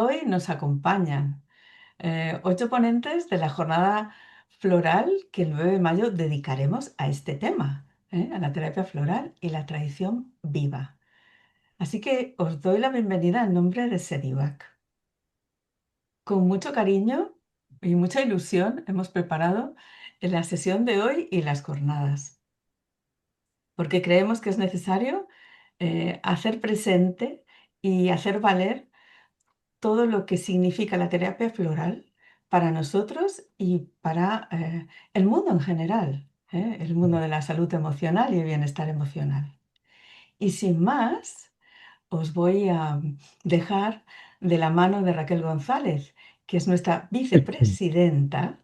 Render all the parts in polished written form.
Hoy nos acompañan 8 ponentes de la jornada floral que el 9 de mayo dedicaremos a este tema, a la terapia floral y la tradición viva. Así que os doy la bienvenida en nombre de Sedivac. Con mucho cariño y mucha ilusión hemos preparado la sesión de hoy y las jornadas, porque creemos que es necesario hacer presente y hacer valer todo lo que significa la terapia floral para nosotros y para el mundo en general, el mundo de la salud emocional y el bienestar emocional. Y sin más, os voy a dejar de la mano de Raquel González, que es nuestra vicepresidenta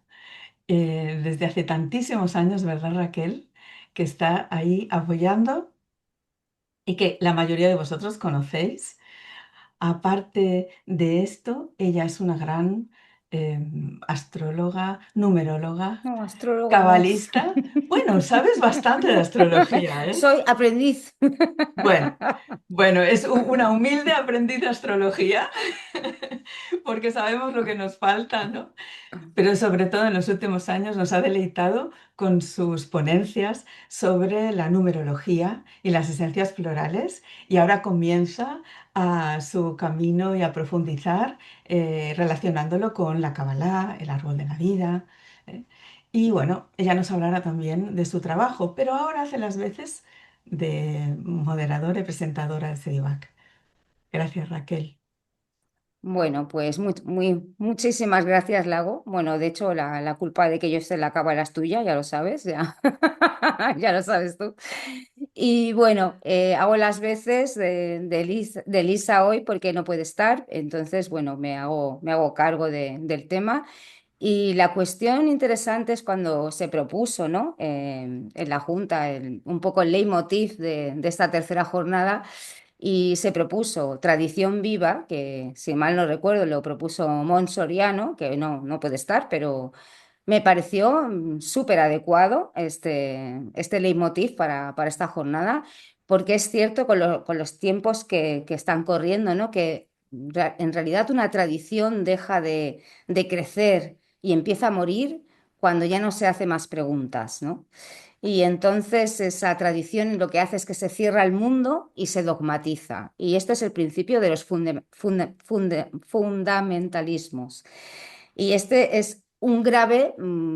desde hace tantísimos años, ¿verdad, Raquel? Que está ahí apoyando y que la mayoría de vosotros conocéis. Aparte de esto, ella es una gran astróloga, numeróloga, No, astróloga no. cabalista. Bueno, sabes bastante de astrología, ¿eh? Soy aprendiz. Bueno, bueno, es una humilde aprendiz de astrología, porque sabemos lo que nos falta, ¿no? Pero sobre todo en los últimos años nos ha deleitado con sus ponencias sobre la numerología y las esencias florales y ahora comienza a su camino y a profundizar relacionándolo con la Kabbalah, el árbol de la vida. ¿eh? Y bueno, ella nos hablará también de su trabajo, pero ahora hace las veces de moderadora y presentadora de Sedivac. Gracias, Raquel. Bueno, pues muchísimas gracias, Lago. Bueno, de hecho, la culpa de que yo esté en la cámara es tuya, ya lo sabes, ya, ya lo sabes tú. Y bueno, hago las veces de Lisa hoy porque no puede estar, entonces, bueno, me hago cargo del tema. Y la cuestión interesante es cuando se propuso, ¿no? En la Junta, un poco el leitmotiv de esta tercera jornada, y se propuso tradición viva, que si mal no recuerdo lo propuso Mons Soriano, que no puede estar, pero me pareció súper adecuado este leitmotiv para esta jornada, porque es cierto con los tiempos que están corriendo, ¿no? Que en realidad una tradición deja de crecer y empieza a morir cuando ya no se hace más preguntas, ¿no? Y entonces esa tradición lo que hace es que se cierra el mundo y se dogmatiza. Y esto es el principio de los fundamentalismos. Y este es un grave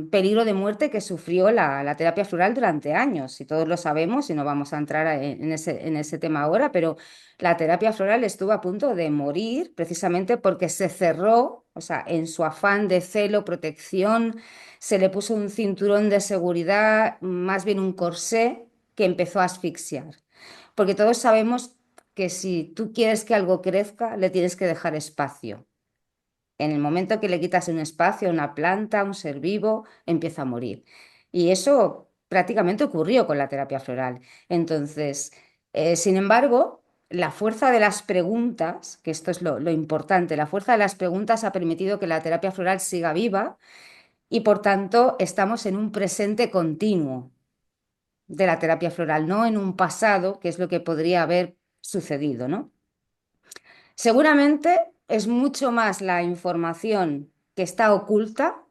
peligro de muerte que sufrió la terapia floral durante años, y todos lo sabemos, y no vamos a entrar en ese tema ahora, pero la terapia floral estuvo a punto de morir precisamente porque se cerró, o sea, en su afán de celo, protección, se le puso un cinturón de seguridad, más bien un corsé, que empezó a asfixiar. Porque todos sabemos que si tú quieres que algo crezca, le tienes que dejar espacio. En el momento que le quitas un espacio a una planta, a un ser vivo, empieza a morir. Y eso prácticamente ocurrió con la terapia floral. Entonces, sin embargo, la fuerza de las preguntas, que esto es lo importante, la fuerza de las preguntas ha permitido que la terapia floral siga viva y por tanto estamos en un presente continuo de la terapia floral, no en un pasado, que es lo que podría haber sucedido, ¿no? Seguramente es mucho más la información que está oculta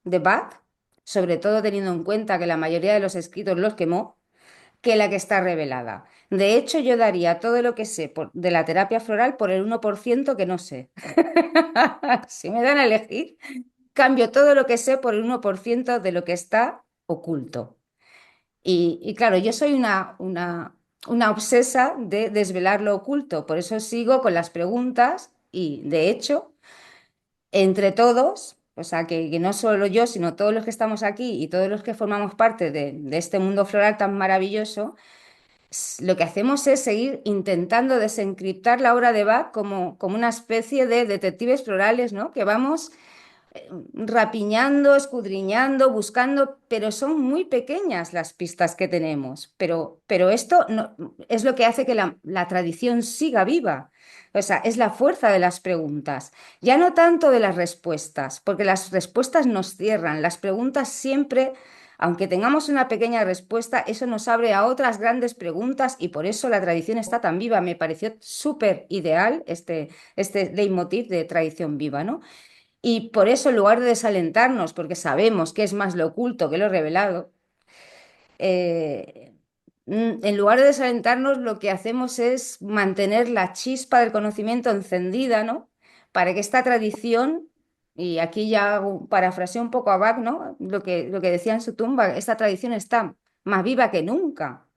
de Bach, sobre todo teniendo en cuenta que la mayoría de los escritos los quemó, que la que está revelada. De hecho, yo daría todo lo que sé de la terapia floral por el 1% que no sé. Si me dan a elegir, cambio todo lo que sé por el 1% de lo que está oculto. Y claro, yo soy una obsesa de desvelar lo oculto, por eso sigo con las preguntas y, de hecho, entre todos, o sea, que no solo yo, sino todos los que estamos aquí y todos los que formamos parte de este mundo floral tan maravilloso, lo que hacemos es seguir intentando desencriptar la obra de Bach como una especie de detectives florales, ¿no? Que vamos rapiñando, escudriñando, buscando, pero son muy pequeñas las pistas que tenemos. Pero esto no, es lo que hace que la tradición siga viva. O sea, es la fuerza de las preguntas, ya no tanto de las respuestas, porque las respuestas nos cierran, las preguntas siempre Aunque tengamos una pequeña respuesta, eso nos abre a otras grandes preguntas y por eso la tradición está tan viva. Me pareció súper ideal este leitmotiv de tradición viva, ¿no? Y por eso, en lugar de desalentarnos, porque sabemos que es más lo oculto que lo revelado, eh, en lugar de desalentarnos, lo que hacemos es mantener la chispa del conocimiento encendida, ¿no? Para que esta tradición, y aquí ya parafraseo un poco a Bach, ¿no? Lo que decía en su tumba, esta tradición está más viva que nunca.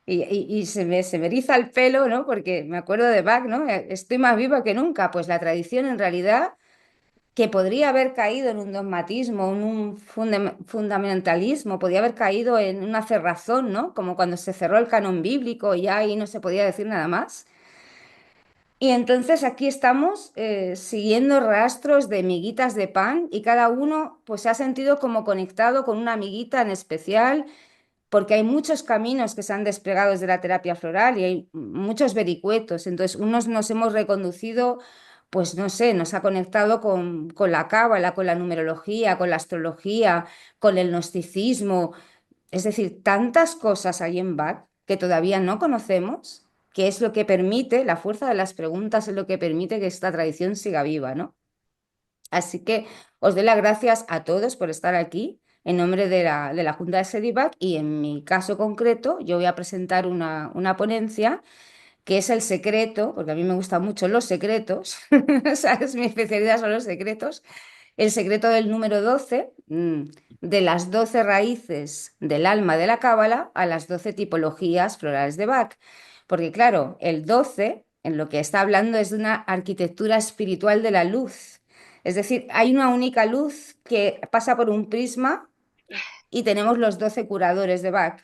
Y se me eriza el pelo, ¿no? Porque me acuerdo de Bach, ¿no? Estoy más viva que nunca. Pues la tradición en realidad que podría haber caído en un dogmatismo, en un fundamentalismo, podría haber caído en una cerrazón, ¿no? Como cuando se cerró el canon bíblico y ya ahí no se podía decir nada más. Y entonces aquí estamos siguiendo rastros de miguitas de pan y cada uno pues se ha sentido como conectado con una amiguita en especial porque hay muchos caminos que se han desplegado desde la terapia floral y hay muchos vericuetos. Entonces, unos nos hemos reconducido, pues no sé, nos ha conectado con la cábala, con la numerología, con la astrología, con el gnosticismo. Es decir, tantas cosas hay en Bach que todavía no conocemos, que es lo que permite, la fuerza de las preguntas es lo que permite que esta tradición siga viva, ¿no? Así que os doy las gracias a todos por estar aquí en nombre de la Junta de Sedibac y en mi caso concreto yo voy a presentar una ponencia que es el secreto, porque a mí me gustan mucho los secretos, ¿sabes? Mi especialidad son los secretos, el secreto del número 12, de las 12 raíces del alma de la Cábala a las 12 tipologías florales de Bach. Porque claro, el 12 en lo que está hablando es de una arquitectura espiritual de la luz. Es decir, hay una única luz que pasa por un prisma y tenemos los 12 curadores de Bach.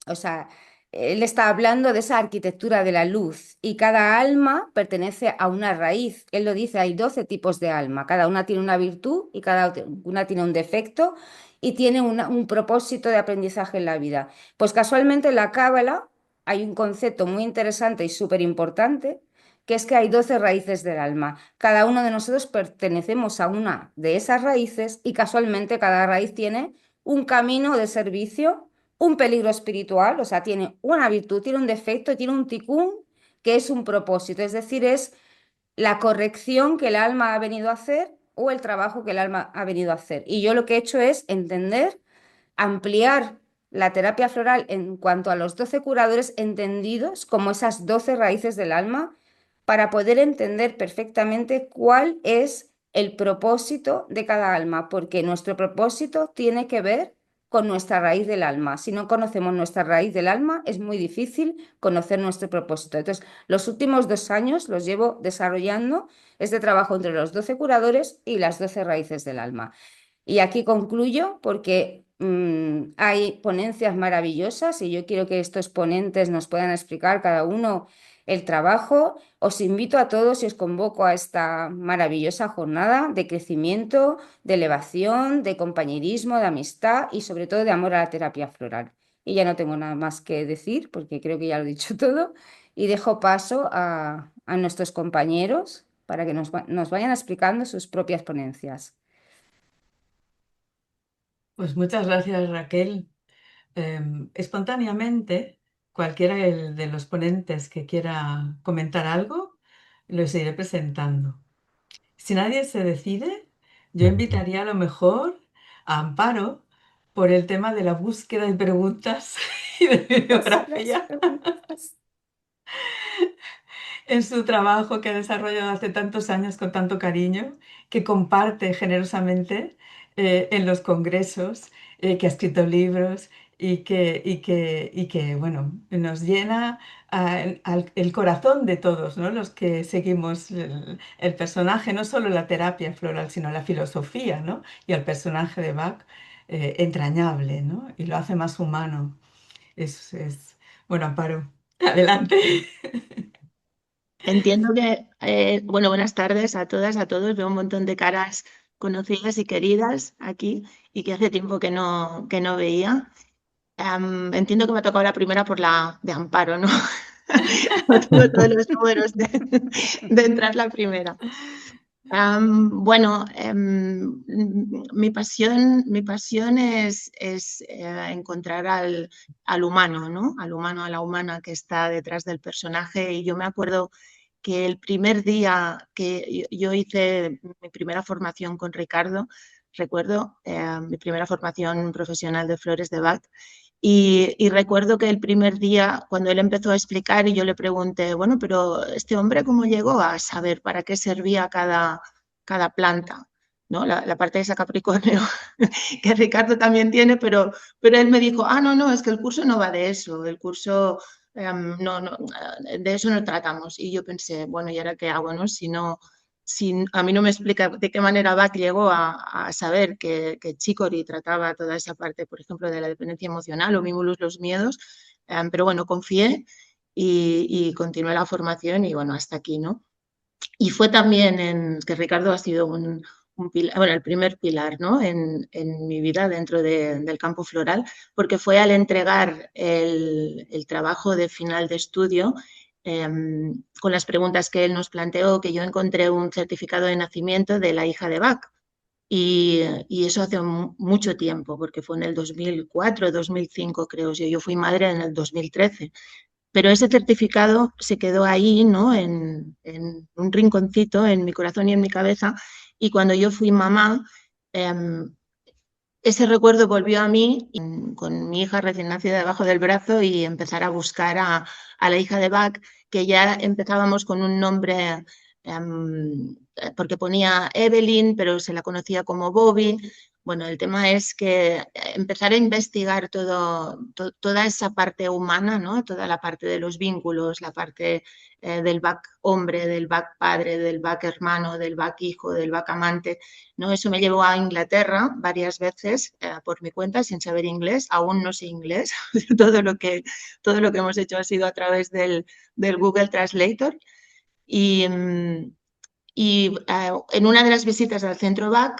O sea, él está hablando de esa arquitectura de la luz y cada alma pertenece a una raíz. Él lo dice, hay 12 tipos de alma, cada una tiene una virtud y cada una tiene un defecto y tiene un propósito de aprendizaje en la vida. Pues casualmente en la Cábala hay un concepto muy interesante y súper importante, que es que hay 12 raíces del alma. Cada uno de nosotros pertenecemos a una de esas raíces y casualmente cada raíz tiene un camino de servicio, un peligro espiritual, o sea, tiene una virtud, tiene un defecto, tiene un ticún, que es un propósito, es decir, es la corrección que el alma ha venido a hacer o el trabajo que el alma ha venido a hacer. Y yo lo que he hecho es entender, ampliar la terapia floral en cuanto a los 12 curadores entendidos como esas 12 raíces del alma para poder entender perfectamente cuál es el propósito de cada alma, porque nuestro propósito tiene que ver con nuestra raíz del alma. Si no conocemos nuestra raíz del alma, es muy difícil conocer nuestro propósito. Entonces, los últimos 2 años los llevo desarrollando este trabajo entre los 12 curadores y las 12 raíces del alma. Y aquí concluyo porque hay ponencias maravillosas y yo quiero que estos ponentes nos puedan explicar cada uno el trabajo. Os invito a todos y os convoco a esta maravillosa jornada de crecimiento, de elevación, de compañerismo, de amistad y sobre todo de amor a la terapia floral. Y ya no tengo nada más que decir porque creo que ya lo he dicho todo y dejo paso a nuestros compañeros para que nos vayan explicando sus propias ponencias. Pues muchas gracias, Raquel. Espontáneamente, cualquiera de los ponentes que quiera comentar algo, los iré presentando. Si nadie se decide, yo invitaría a lo mejor a Amparo por el tema de la búsqueda de preguntas y de Las bibliografía preguntas. en su trabajo que ha desarrollado hace tantos años con tanto cariño, que comparte generosamente en los congresos, que ha escrito libros y que, bueno, nos llena el corazón de todos, ¿no? Los que seguimos el personaje, no solo la terapia floral, sino la filosofía, ¿no? Y el personaje de Bach, entrañable, ¿no? Y lo hace más humano. Bueno, Amparo, adelante. Entiendo que, bueno, buenas tardes a todas, a todos. Veo un montón de caras conocidas y queridas aquí y que hace tiempo que no veía. Entiendo que me ha tocado la primera por la de Amparo, ¿no? No tengo todos los números de entrar la primera. Bueno, mi pasión es encontrar al humano, ¿no? Al humano, a la humana que está detrás del personaje. Y yo me acuerdo que el primer día que yo hice mi primera formación con Ricardo, recuerdo mi primera formación profesional de flores de Bach, y recuerdo que el primer día, cuando él empezó a explicar y yo le pregunté, bueno, pero este hombre, ¿cómo llegó a saber para qué servía cada planta? ¿No? La parte de esa Capricornio que Ricardo también tiene, pero él me dijo, no, no, es que el curso no va de eso, el curso no, no, de eso no tratamos. Y yo pensé, bueno, ¿y ahora qué hago? ¿No? Si a mí no me explica de qué manera Bach llegó a saber que Chicory trataba toda esa parte, por ejemplo, de la dependencia emocional o Mimulus los miedos, pero bueno, confié y continué la formación y bueno, hasta aquí, ¿no? Y fue también que Ricardo ha sido un pilar, bueno, el primer pilar, ¿no? En mi vida dentro del campo floral, porque fue al entregar el trabajo de final de estudio eh, con las preguntas que él nos planteó, que yo encontré un certificado de nacimiento de la hija de Bach. Y eso hace mucho tiempo, porque fue en el 2004, 2005, creo yo fui madre en el 2013. Pero ese certificado se quedó ahí, ¿no? En un rinconcito en mi corazón y en mi cabeza. Y cuando yo fui mamá, eh, ese recuerdo volvió a mí con mi hija recién nacida debajo del brazo y empezar a buscar a la hija de Bach, que ya empezábamos con un nombre, porque ponía Evelyn, pero se la conocía como Bobby. Bueno, el tema es que empezar a investigar toda esa parte humana, ¿no? Toda la parte de los vínculos, la parte del Bach hombre, del Bach padre, del Bach hermano, del Bach hijo, del Bach amante, ¿no? Eso me llevó a Inglaterra varias veces por mi cuenta sin saber inglés, aún no sé inglés, todo lo que hemos hecho ha sido a través del Google Translator y, en una de las visitas al centro BAC,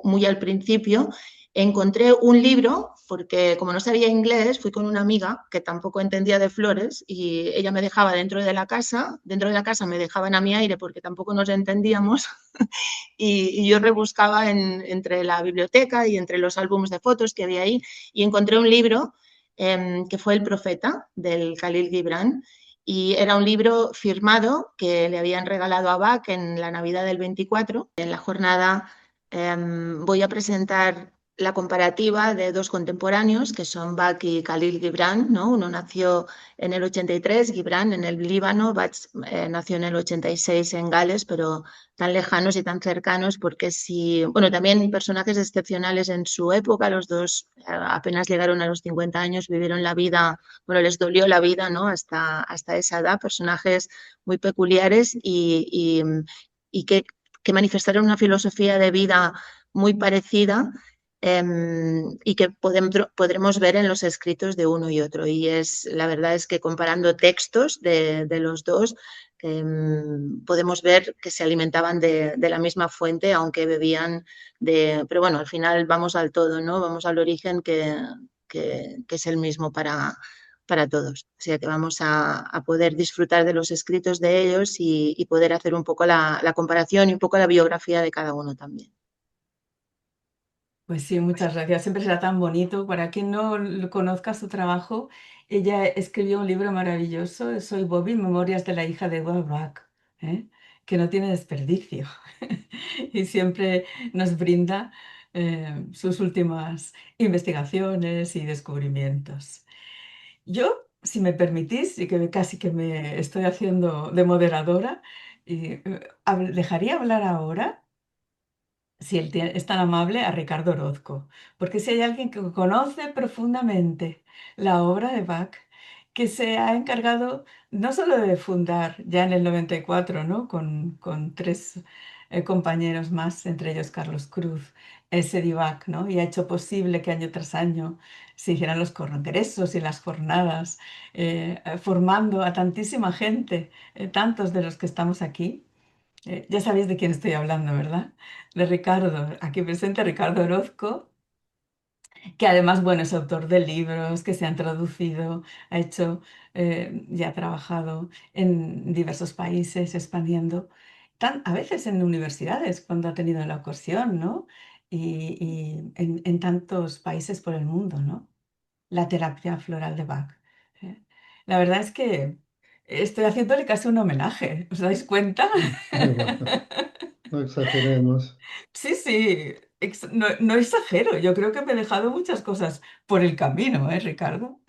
muy al principio, encontré un libro, porque como no sabía inglés, fui con una amiga que tampoco entendía de flores y ella me dejaba dentro de la casa me dejaban a mi aire porque tampoco nos entendíamos y yo rebuscaba entre la biblioteca y entre los álbumes de fotos que había ahí y encontré un libro que fue El Profeta del Khalil Gibran y era un libro firmado que le habían regalado a Bach en la Navidad del 24. En la jornada voy a presentar la comparativa de dos contemporáneos que son Bach y Khalil Gibran, ¿no? Uno nació en el 83, Gibran en el Líbano, Bach nació en el 86 en Gales, pero tan lejanos y tan cercanos porque bueno, también personajes excepcionales en su época, los dos apenas llegaron a los 50 años, vivieron la vida, bueno, les dolió la vida, ¿no? Hasta esa edad, personajes muy peculiares y que manifestaron una filosofía de vida muy parecida y que podremos ver en los escritos de uno y otro. Y la verdad es que comparando textos de los dos, podemos ver que se alimentaban de la misma fuente, aunque bebían Pero bueno, al final vamos al todo, ¿no? Vamos al origen que es el mismo para todos. O sea que vamos a poder disfrutar de los escritos de ellos y poder hacer un poco la comparación y un poco la biografía de cada uno también. Pues sí, muchas gracias. Siempre será tan bonito. Para quien no conozca su trabajo, ella escribió un libro maravilloso, Soy Bobby, Memorias de la hija de Edward Bach, ¿eh? Que no tiene desperdicio y siempre nos brinda sus últimas investigaciones y descubrimientos. Yo, si me permitís, y que casi que me estoy haciendo de moderadora, dejaría hablar ahora si él es tan amable, a Ricardo Orozco, porque si hay alguien que conoce profundamente la obra de Bach, que se ha encargado no solo de fundar ya en el 94, ¿no? Con tres compañeros más, entre ellos Carlos Cruz, Bach, ¿no? Y ha hecho posible que año tras año se hicieran los congresos y las jornadas, formando a tantísima gente, tantos de los que estamos aquí. Ya sabéis de quién estoy hablando, ¿verdad? De Ricardo, aquí presente Ricardo Orozco, que además, bueno, es autor de libros que se han traducido, ha hecho, ya ha trabajado en diversos países expandiendo. a veces en universidades, cuando ha tenido la ocasión, ¿no? Y en tantos países por el mundo, ¿no? La terapia floral de Bach. ¿Eh? La verdad es que estoy haciéndole casi un homenaje, ¿os dais cuenta? Bueno, no exageremos. Sí, sí, no, no exagero, yo creo que me he dejado muchas cosas por el camino, ¿eh, Ricardo?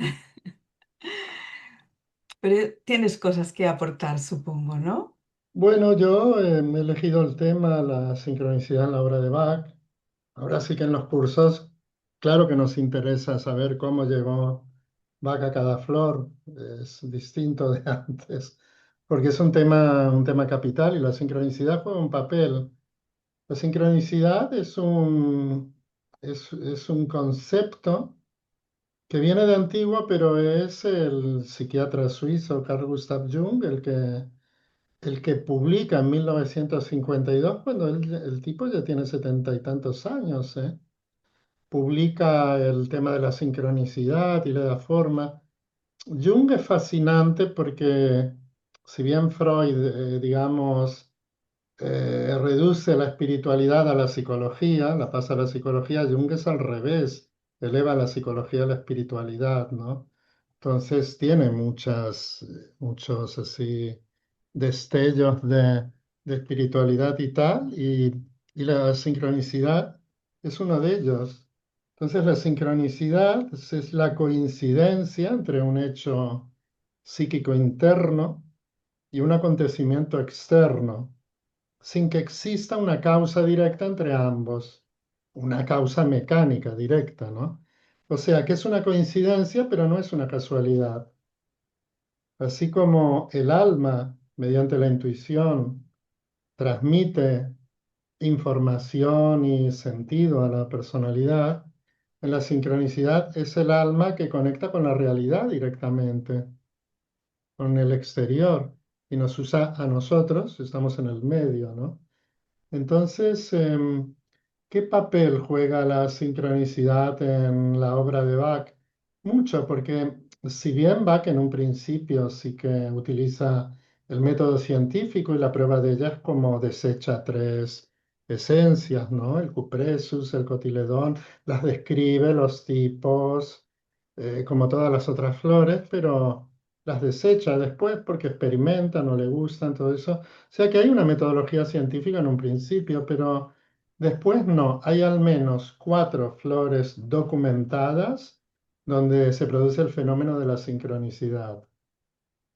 Pero tienes cosas que aportar, supongo, ¿no? Bueno, yo me he elegido el tema, la sincronicidad en la obra de Bach. Ahora sí que en los cursos, claro que nos interesa saber cómo llegó Bach a cada flor, es distinto de antes, porque es un tema capital y la sincronicidad juega un papel. La sincronicidad es un concepto que viene de antiguo, pero es el psiquiatra suizo Carl Gustav Jung el que publica en 1952, cuando el tipo ya tiene 70 y tantos años, publica el tema de la sincronicidad y le da forma. Jung es fascinante porque si bien Freud, digamos, reduce la espiritualidad a la psicología, la pasa a la psicología, Jung es al revés, eleva la psicología a la espiritualidad, ¿no? Entonces tiene muchos así destellos de espiritualidad y tal, y la sincronicidad es uno de ellos. Entonces la sincronicidad es la coincidencia entre un hecho psíquico interno y un acontecimiento externo sin que exista una causa directa entre ambos, una causa mecánica directa, ¿no? O sea, que es una coincidencia, pero no es una casualidad. Así como el alma, mediante la intuición, transmite información y sentido a la personalidad, en la sincronicidad es el alma que conecta con la realidad directamente, con el exterior, y nos usa a nosotros, estamos en el medio, ¿no? Entonces, ¿qué papel juega la sincronicidad en la obra de Bach? Mucho, porque si bien Bach en un principio sí que utiliza el método científico y la prueba de ella es como desecha tres esencias, ¿no? El cupressus, el cotiledón, las describe los tipos, como todas las otras flores, pero las desecha después porque experimenta, no le gustan, todo eso. O sea que hay una metodología científica en un principio, pero después no. Hay al menos 4 flores documentadas donde se produce el fenómeno de la sincronicidad.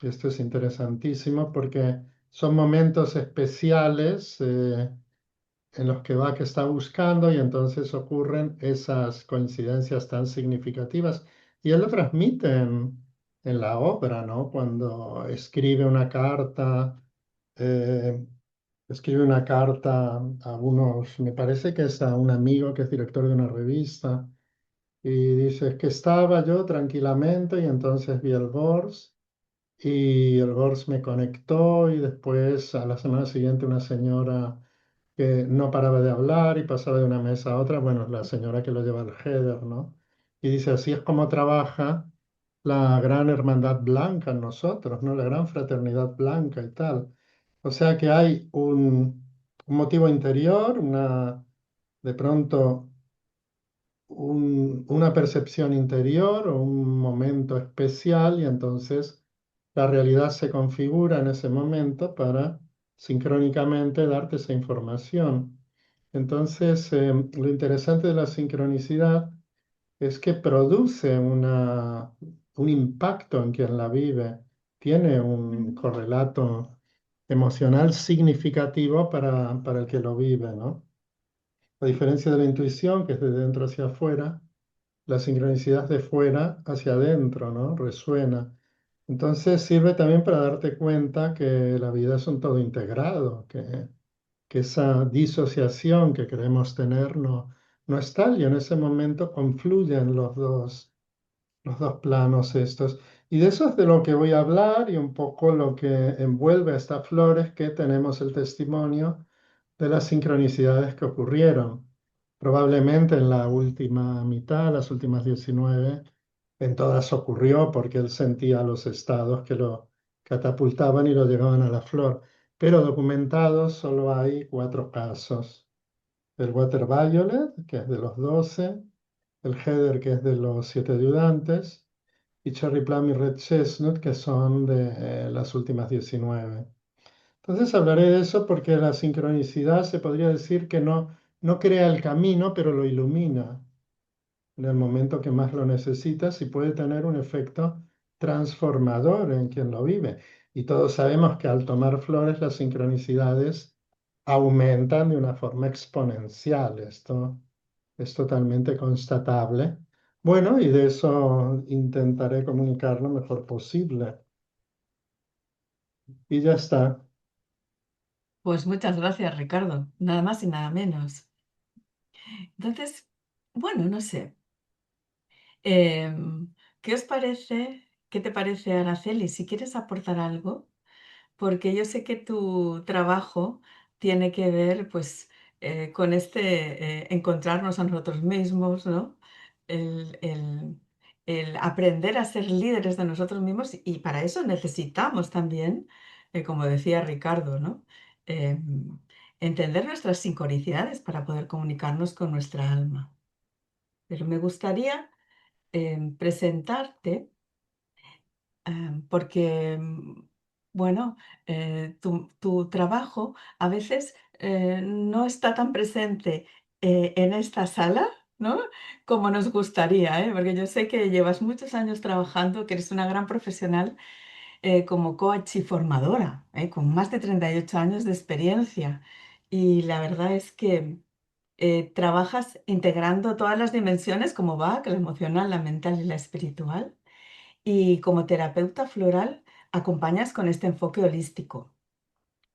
Esto es interesantísimo porque son momentos especiales en los que Bach está buscando y entonces ocurren esas coincidencias tan significativas. Y él lo transmite en la obra, ¿no? Cuando eh, escribe una carta a unos, me parece que es a un amigo que es director de una revista, y dice, es que estaba yo tranquilamente y entonces vi el Bors y el Bors me conectó y después a la semana siguiente una señora que no paraba de hablar y pasaba de una mesa a otra, bueno, la señora que lo lleva al header, ¿no? Y dice, así es como trabaja la gran hermandad blanca en nosotros, ¿no? La gran fraternidad blanca y tal. O sea que hay un motivo interior, de pronto una percepción interior o un momento especial y entonces la realidad se configura en ese momento para sincrónicamente darte esa información. Entonces, lo interesante de la sincronicidad es que produce un impacto en quien la vive, tiene un Mm. correlato emocional significativo para el que lo vive, ¿no? A diferencia de la intuición, que es de dentro hacia afuera, la sincronicidad de fuera hacia adentro, ¿no? Resuena. Entonces sirve también para darte cuenta que la vida es un todo integrado, que esa disociación que queremos tener no es tal y en ese momento confluyen los dos planos estos. Y de eso es de lo que voy a hablar y un poco lo que envuelve a estas flores que tenemos el testimonio de las sincronicidades que ocurrieron. Probablemente en la última mitad, las últimas 19, en todas ocurrió porque él sentía los estados que lo catapultaban y lo llevaban a la flor. pero documentados solo hay 4 casos. El Water Violet, que es de los 12, el Heather, que es de los 7 ayudantes, y Cherry Plum y Red Chestnut, que son de las últimas 19. Entonces hablaré de eso porque la sincronicidad se podría decir que no crea el camino, pero lo ilumina en el momento que más lo necesitas y puede tener un efecto transformador en quien lo vive. Y todos sabemos que al tomar flores las sincronicidades aumentan de una forma exponencial. Esto es totalmente constatable. Bueno, y de eso intentaré comunicar lo mejor posible. Y ya está. Pues muchas gracias, Ricardo. Nada más y nada menos. Entonces, bueno, no sé. ¿Qué os parece? ¿Qué te parece, Araceli? Si quieres aportar algo, porque yo sé que tu trabajo tiene que ver, pues, con encontrarnos a nosotros mismos, ¿no? El aprender a ser líderes de nosotros mismos y para eso necesitamos también, como decía Ricardo, ¿no? Entender nuestras sincronicidades para poder comunicarnos con nuestra alma. Pero me gustaría presentarte porque, bueno, tu trabajo a veces no está tan presente en esta sala, ¿no? Como nos gustaría, ¿eh? Porque yo sé que llevas muchos años trabajando, que eres una gran profesional como coach y formadora, con más de 38 años de experiencia. Y la verdad es que trabajas integrando todas las dimensiones como va, que la emocional, la mental y la espiritual. Y como terapeuta floral acompañas con este enfoque holístico.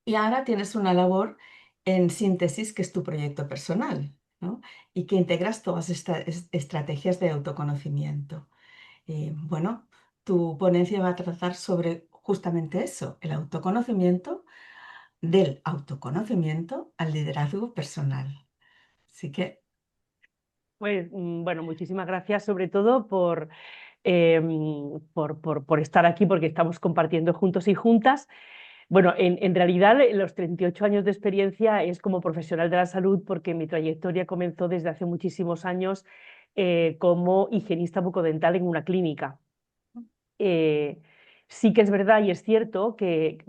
Y ahora tienes una labor en síntesis, que es tu proyecto personal, ¿no? Y que integras todas estas estrategias de autoconocimiento. Bueno, tu ponencia va a tratar sobre justamente eso, el autoconocimiento, del autoconocimiento al liderazgo personal. Así que, Pues bueno, muchísimas gracias sobre todo por estar aquí, porque estamos compartiendo juntos y juntas. Bueno, en realidad los 38 años de experiencia es como profesional de la salud, porque mi trayectoria comenzó desde hace muchísimos años como higienista bucodental en una clínica. Eh, sí que es verdad y es cierto que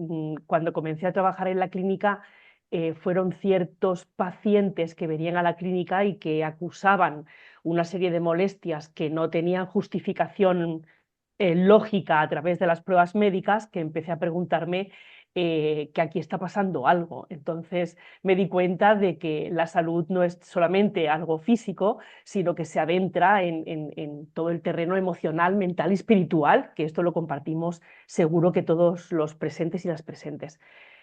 cuando comencé a trabajar en la clínica fueron ciertos pacientes que venían a la clínica y que acusaban una serie de molestias que no tenían justificación lógica a través de las pruebas médicas, que empecé a preguntarme que aquí está pasando algo. Entonces me di cuenta de que la salud no es solamente algo físico, sino que se adentra en todo el terreno emocional, mental y espiritual, que esto lo compartimos seguro que todos los presentes y las presentes.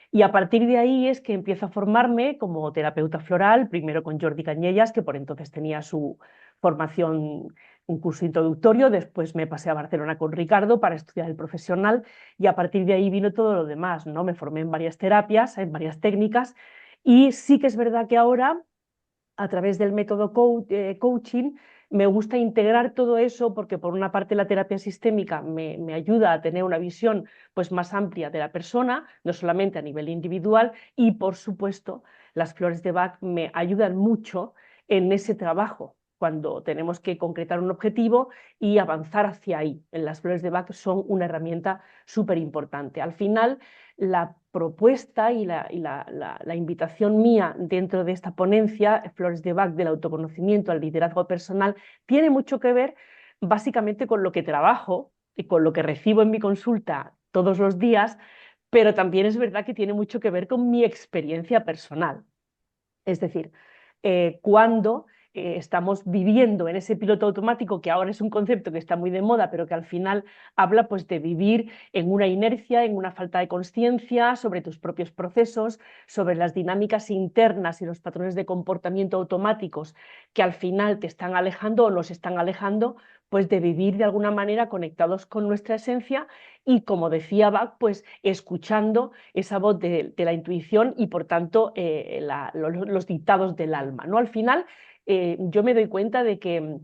Y a partir de ahí es que empiezo a formarme como terapeuta floral, primero con Jordi Cañellas, que por entonces tenía su formación, un curso introductorio, después me pasé a Barcelona con Ricardo para estudiar el profesional y a partir de ahí vino todo lo demás, ¿no? Me formé en varias terapias, en varias técnicas y sí que es verdad que ahora a través del método coaching, me gusta integrar todo eso porque por una parte la terapia sistémica me ayuda a tener una visión pues, más amplia de la persona, no solamente a nivel individual, y por supuesto las flores de Bach me ayudan mucho en ese trabajo cuando tenemos que concretar un objetivo y avanzar hacia ahí. En las flores de Bach son una herramienta súper importante. Al final, la propuesta y la invitación mía dentro de esta ponencia, Flores de Bach, del autoconocimiento al liderazgo personal, tiene mucho que ver básicamente con lo que trabajo y con lo que recibo en mi consulta todos los días, pero también es verdad que tiene mucho que ver con mi experiencia personal. Es decir, cuando estamos viviendo en ese piloto automático, que ahora es un concepto que está muy de moda, pero que al final habla pues, de vivir en una inercia, en una falta de conciencia sobre tus propios procesos, sobre las dinámicas internas y los patrones de comportamiento automáticos que al final te están alejando o nos están alejando, pues de vivir de alguna manera conectados con nuestra esencia y, como decía Bach, pues escuchando esa voz de la intuición y por tanto los dictados del alma, ¿no? Al final yo me doy cuenta de que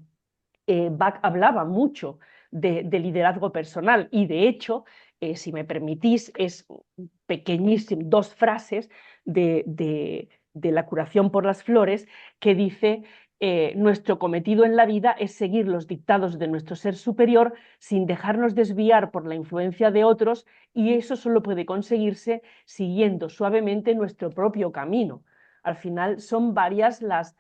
Bach hablaba mucho de liderazgo personal y de hecho si me permitís, es pequeñísimo, 2 frases de la curación por las flores, que dice: nuestro cometido en la vida es seguir los dictados de nuestro ser superior sin dejarnos desviar por la influencia de otros, y eso solo puede conseguirse siguiendo suavemente nuestro propio camino. Al final son varias las,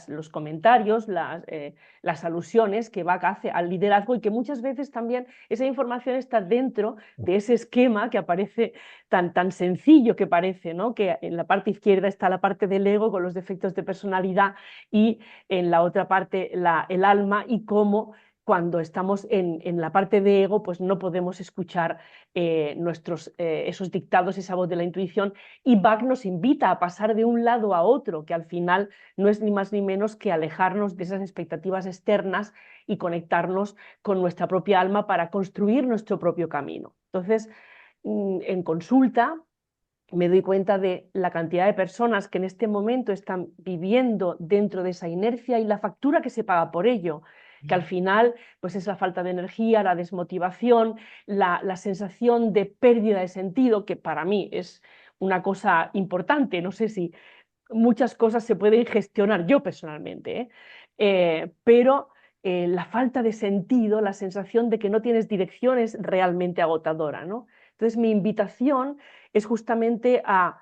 los comentarios, las alusiones que Bach hace al liderazgo, y que muchas veces también esa información está dentro de ese esquema que aparece tan sencillo que parece, ¿no? Que en la parte izquierda está la parte del ego con los defectos de personalidad, y en la otra parte el alma, y cómo cuando estamos en la parte de ego pues no podemos escuchar esos dictados, esa voz de la intuición, y Bach nos invita a pasar de un lado a otro, que al final no es ni más ni menos que alejarnos de esas expectativas externas y conectarnos con nuestra propia alma para construir nuestro propio camino. Entonces, en consulta me doy cuenta de la cantidad de personas que en este momento están viviendo dentro de esa inercia y la factura que se paga por ello, que al final pues es la falta de energía, la desmotivación, la sensación de pérdida de sentido, que para mí es una cosa importante. No sé si muchas cosas se pueden gestionar yo personalmente, pero la falta de sentido, la sensación de que no tienes dirección es realmente agotadora, ¿no? Entonces mi invitación es justamente a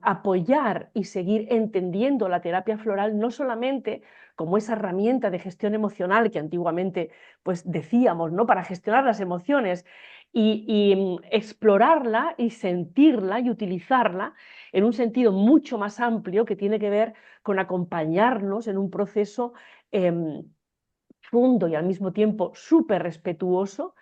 apoyar y seguir entendiendo la terapia floral no solamente como esa herramienta de gestión emocional que antiguamente pues decíamos, ¿no? Para gestionar las emociones, y explorarla y sentirla y utilizarla en un sentido mucho más amplio, que tiene que ver con acompañarnos en un proceso profundo y al mismo tiempo súper respetuoso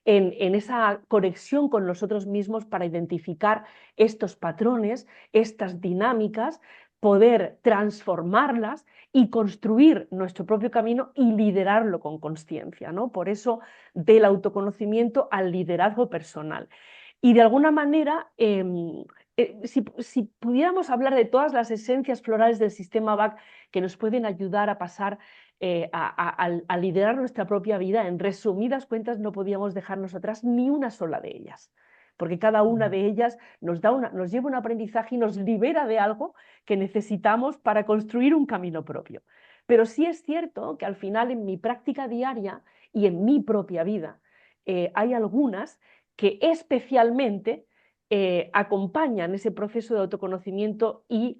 en esa conexión con nosotros mismos, para identificar estos patrones, estas dinámicas, poder transformarlas y construir nuestro propio camino y liderarlo con conciencia, ¿no? Por eso, del autoconocimiento al liderazgo personal. Y de alguna manera, si pudiéramos hablar de todas las esencias florales del sistema Bach que nos pueden ayudar a pasar a liderar nuestra propia vida, en resumidas cuentas no podíamos dejarnos atrás ni una sola de ellas, porque cada una de ellas nos lleva un aprendizaje y nos libera de algo que necesitamos para construir un camino propio. Pero sí es cierto que al final, en mi práctica diaria y en mi propia vida, hay algunas que especialmente acompañan ese proceso de autoconocimiento y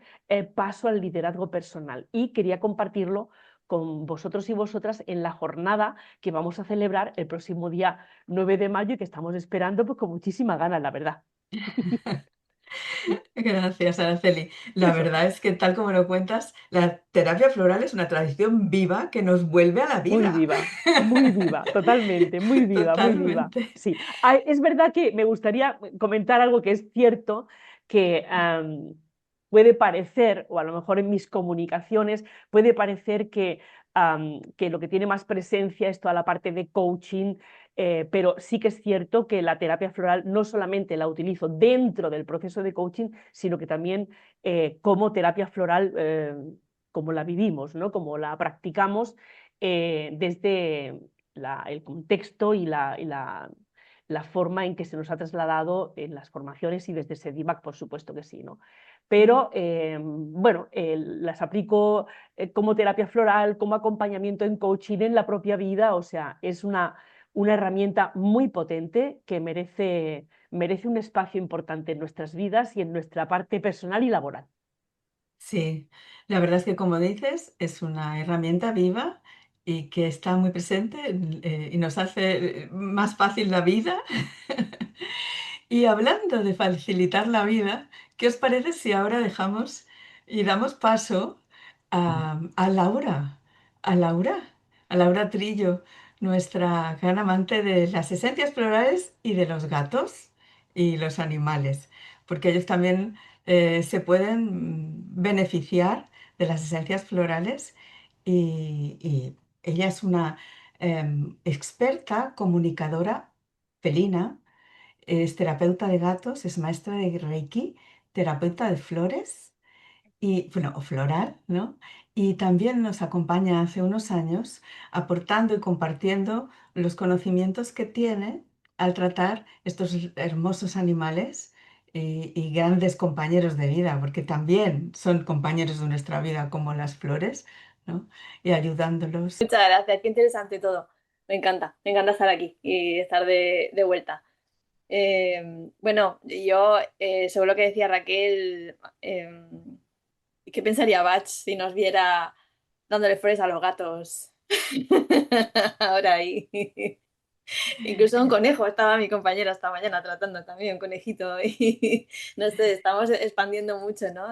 paso al liderazgo personal. Y quería compartirlo con vosotros y vosotras en la jornada que vamos a celebrar el próximo día 9 de mayo, y que estamos esperando pues con muchísima ganas, la verdad. Gracias, Araceli. La Eso, verdad es que, tal como lo cuentas, la terapia floral es una tradición viva que nos vuelve a la vida. muy viva, totalmente, muy viva, muy viva. Totalmente. Sí, es verdad que me gustaría comentar algo que es cierto, que puede parecer, o a lo mejor en mis comunicaciones, puede parecer que lo que tiene más presencia es toda la parte de coaching, pero sí que es cierto que la terapia floral no solamente la utilizo dentro del proceso de coaching, sino que también como terapia floral, como la vivimos, ¿no? Como la practicamos desde el contexto y la forma en que se nos ha trasladado en las formaciones, y desde SEDIVAC, por supuesto que sí, ¿no? Pero bueno, las aplico como terapia floral, como acompañamiento en coaching, en la propia vida. O sea, es una herramienta muy potente que merece un espacio importante en nuestras vidas y en nuestra parte personal y laboral. Sí, la verdad es que, como dices, es una herramienta viva y que está muy presente, y nos hace más fácil la vida. Y hablando de facilitar la vida, ¿qué os parece si ahora dejamos y damos paso a Laura, a Laura, a Laura Trillo, nuestra gran amante de las esencias florales y de los gatos y los animales, porque ellos también se pueden beneficiar de las esencias florales, y ella es una experta comunicadora felina. Es terapeuta de gatos, es maestra de Reiki, terapeuta de flores y, bueno, o floral, ¿no? Y también nos acompaña hace unos años aportando y compartiendo los conocimientos que tiene al tratar estos hermosos animales y grandes compañeros de vida, porque también son compañeros de nuestra vida como las flores, ¿no? Y ayudándolos. Muchas gracias, qué interesante todo. Me encanta estar aquí y estar de vuelta. Bueno, yo, según lo que decía Raquel, ¿qué pensaría Bach si nos viera dándole flores a los gatos? Ahora ahí. Incluso un conejo, estaba mi compañera esta mañana tratando también un conejito y no sé, estamos expandiendo mucho, ¿no?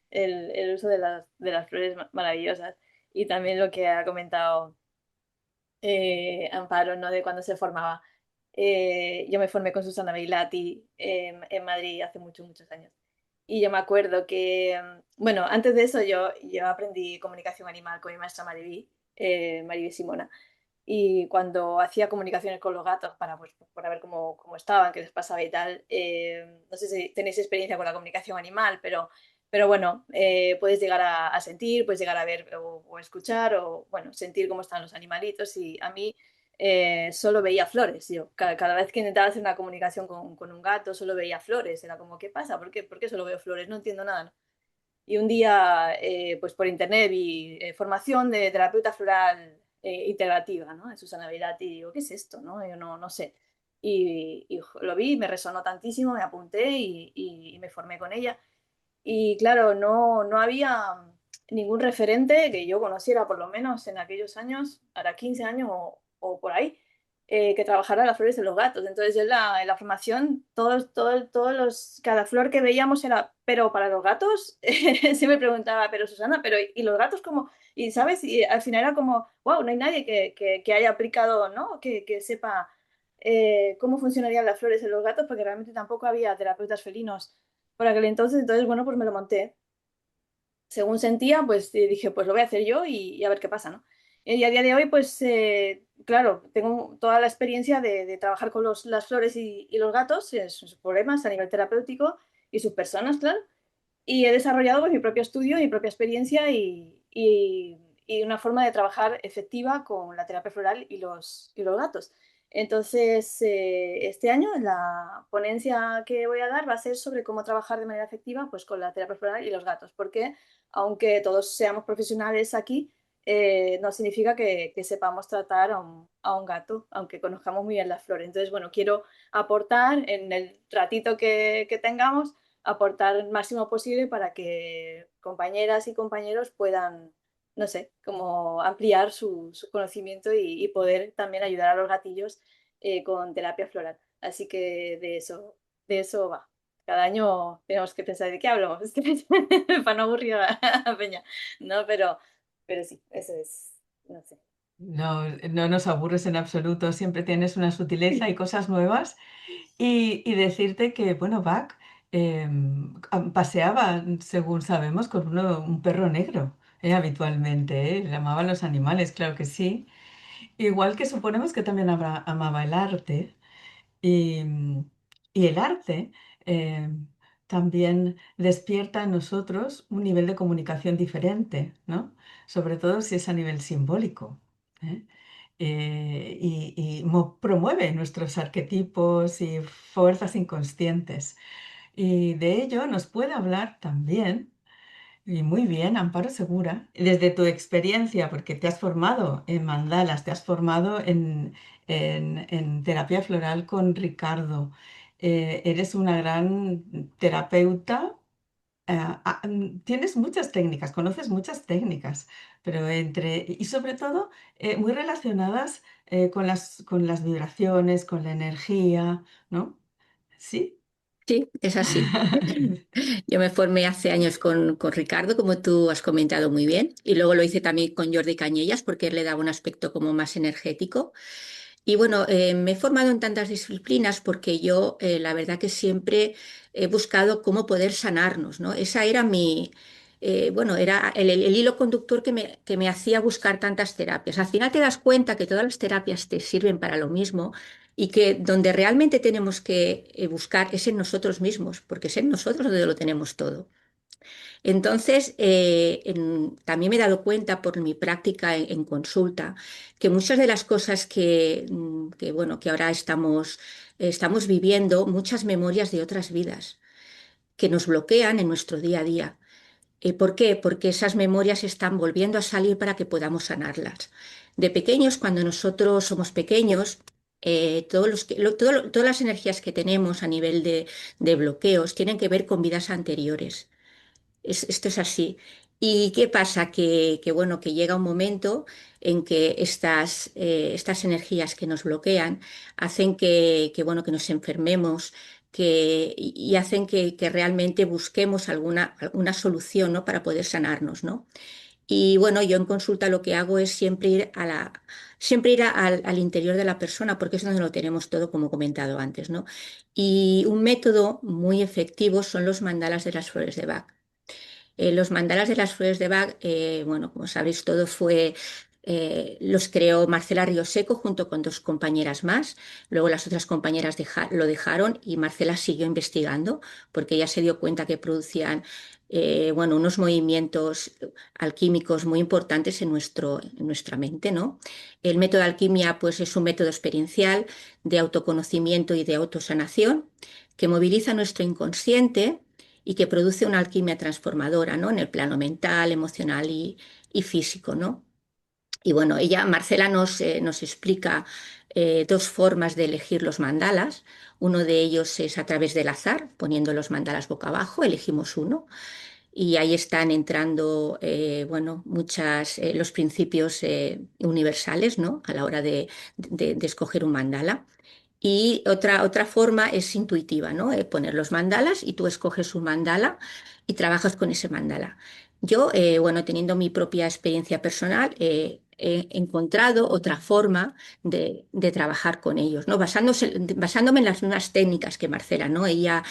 El uso de las flores maravillosas y también lo que ha comentado Amparo, ¿no? De cuando se formaba. Yo me formé con Susana Bailati en Madrid hace muchos, muchos años. Y yo me acuerdo que, bueno, antes de eso yo aprendí comunicación animal con mi maestra Mariby Simona. Y cuando hacía comunicaciones con los gatos para, pues, para ver cómo estaban, qué les pasaba y tal, no sé si tenéis experiencia con la comunicación animal, pero bueno, puedes llegar a sentir, puedes llegar a ver o escuchar o, bueno, sentir cómo están los animalitos. Y a mí solo veía flores. Yo, cada vez que intentaba hacer una comunicación con un gato, solo veía flores. Era como, ¿qué pasa? ¿Por qué solo veo flores? No entiendo nada, ¿no? Y un día, pues por internet vi formación de terapeuta floral integrativa, ¿no? De Susana Virati, y digo, ¿qué es esto? ¿No? Yo no sé. Lo vi, me resonó tantísimo, me apunté y me formé con ella. Y claro, no había ningún referente que yo conociera, por lo menos en aquellos años, ahora 15 años o por ahí, que trabajara las flores de los gatos. Entonces yo en la formación, cada flor que veíamos era, pero para los gatos, sí me preguntaba, pero Susana, pero ¿y los gatos cómo? Y sabes, y al final era como, wow, no hay nadie que haya aplicado, ¿no? Que sepa cómo funcionarían las flores en los gatos, porque realmente tampoco había terapeutas felinos por aquel entonces, bueno, pues me lo monté. Según sentía, pues dije, pues lo voy a hacer yo y a ver qué pasa, ¿no? Y a día de hoy, pues claro, tengo toda la experiencia de trabajar con las flores y los gatos, sus problemas a nivel terapéutico y sus personas, claro. Y he desarrollado pues, mi propio estudio, mi propia experiencia y una forma de trabajar efectiva con la terapia floral y los gatos. Entonces, este año la ponencia que voy a dar va a ser sobre cómo trabajar de manera efectiva pues, con la terapia floral y los gatos, porque aunque todos seamos profesionales aquí, no significa que sepamos tratar a un gato, aunque conozcamos muy bien las flores. Entonces, bueno, quiero aportar en el ratito que tengamos aportar el máximo posible para que compañeras y compañeros puedan, no sé, como ampliar su conocimiento y poder también ayudar a los gatillos con terapia floral. Así que de eso va. Cada año tenemos que pensar de qué hablamos, es que para no aburrir a la peña. No, pero sí, eso es, no sé. No, no nos aburres en absoluto, siempre tienes una sutileza y cosas nuevas. Y decirte que, bueno, Bach paseaba, según sabemos, con un perro negro, habitualmente, le amaban los animales, claro que sí. Igual que suponemos que también amaba el arte. Y, y el arte eh, también despierta en nosotros un nivel de comunicación diferente, ¿no? Sobre todo si es a nivel simbólico. ¿Eh? Y promueve nuestros arquetipos y fuerzas inconscientes. Y de ello nos puede hablar también, y muy bien, Amparo Segura, desde tu experiencia, porque te has formado en mandalas, te has formado en terapia floral con Ricardo. Eres una gran terapeuta. Tienes muchas técnicas, conoces muchas técnicas, pero y sobre todo muy relacionadas con las vibraciones, con la energía, ¿no? Sí. Sí, es así. Yo me formé hace años con Ricardo, como tú has comentado muy bien, y luego lo hice también con Jordi Cañellas porque él le daba un aspecto como más energético. Y bueno, me he formado en tantas disciplinas porque yo, la verdad que siempre he buscado cómo poder sanarnos, ¿no? Esa era bueno, era el hilo conductor que me hacía buscar tantas terapias. Al final te das cuenta que todas las terapias te sirven para lo mismo y que donde realmente tenemos que buscar es en nosotros mismos, porque es en nosotros donde lo tenemos todo. Entonces, también me he dado cuenta por mi práctica en consulta que muchas de las cosas bueno, que ahora estamos viviendo, muchas memorias de otras vidas que nos bloquean en nuestro día a día. ¿Por qué? Porque esas memorias están volviendo a salir para que podamos sanarlas. De pequeños, cuando nosotros somos pequeños, todas las energías que tenemos a nivel de bloqueos tienen que ver con vidas anteriores. Esto es así. ¿Y qué pasa? Bueno, que llega un momento en que estas energías que nos bloquean hacen bueno, que nos enfermemos y hacen que realmente busquemos alguna solución, ¿no? Para poder sanarnos, ¿no? Y bueno, yo en consulta lo que hago es siempre ir al interior de la persona, porque es donde lo tenemos todo, como he comentado antes, ¿no? Y un método muy efectivo son los mandalas de las flores de Bach. Los mandalas de las flores de Bach, bueno, como sabéis todo, los creó Marcela Rioseco junto con dos compañeras más. Luego las otras compañeras lo dejaron y Marcela siguió investigando porque ella se dio cuenta que producían bueno, unos movimientos alquímicos muy importantes en nuestra mente, ¿no? El método de alquimia, pues, es un método experiencial de autoconocimiento y de autosanación que moviliza nuestro inconsciente y que produce una alquimia transformadora, ¿no? En el plano mental, emocional y físico, ¿no? Y bueno, Marcela, nos explica dos formas de elegir los mandalas. Uno de ellos es a través del azar, poniendo los mandalas boca abajo, elegimos uno. Y ahí están entrando, bueno, los principios universales, ¿no? A la hora de escoger un mandala. Y otra forma es intuitiva, ¿no? Poner los mandalas y tú escoges un mandala y trabajas con ese mandala. Yo, bueno, teniendo mi propia experiencia personal, he encontrado otra forma de trabajar con ellos, ¿no? Basándome en las mismas técnicas que Marcela, ¿no? Ella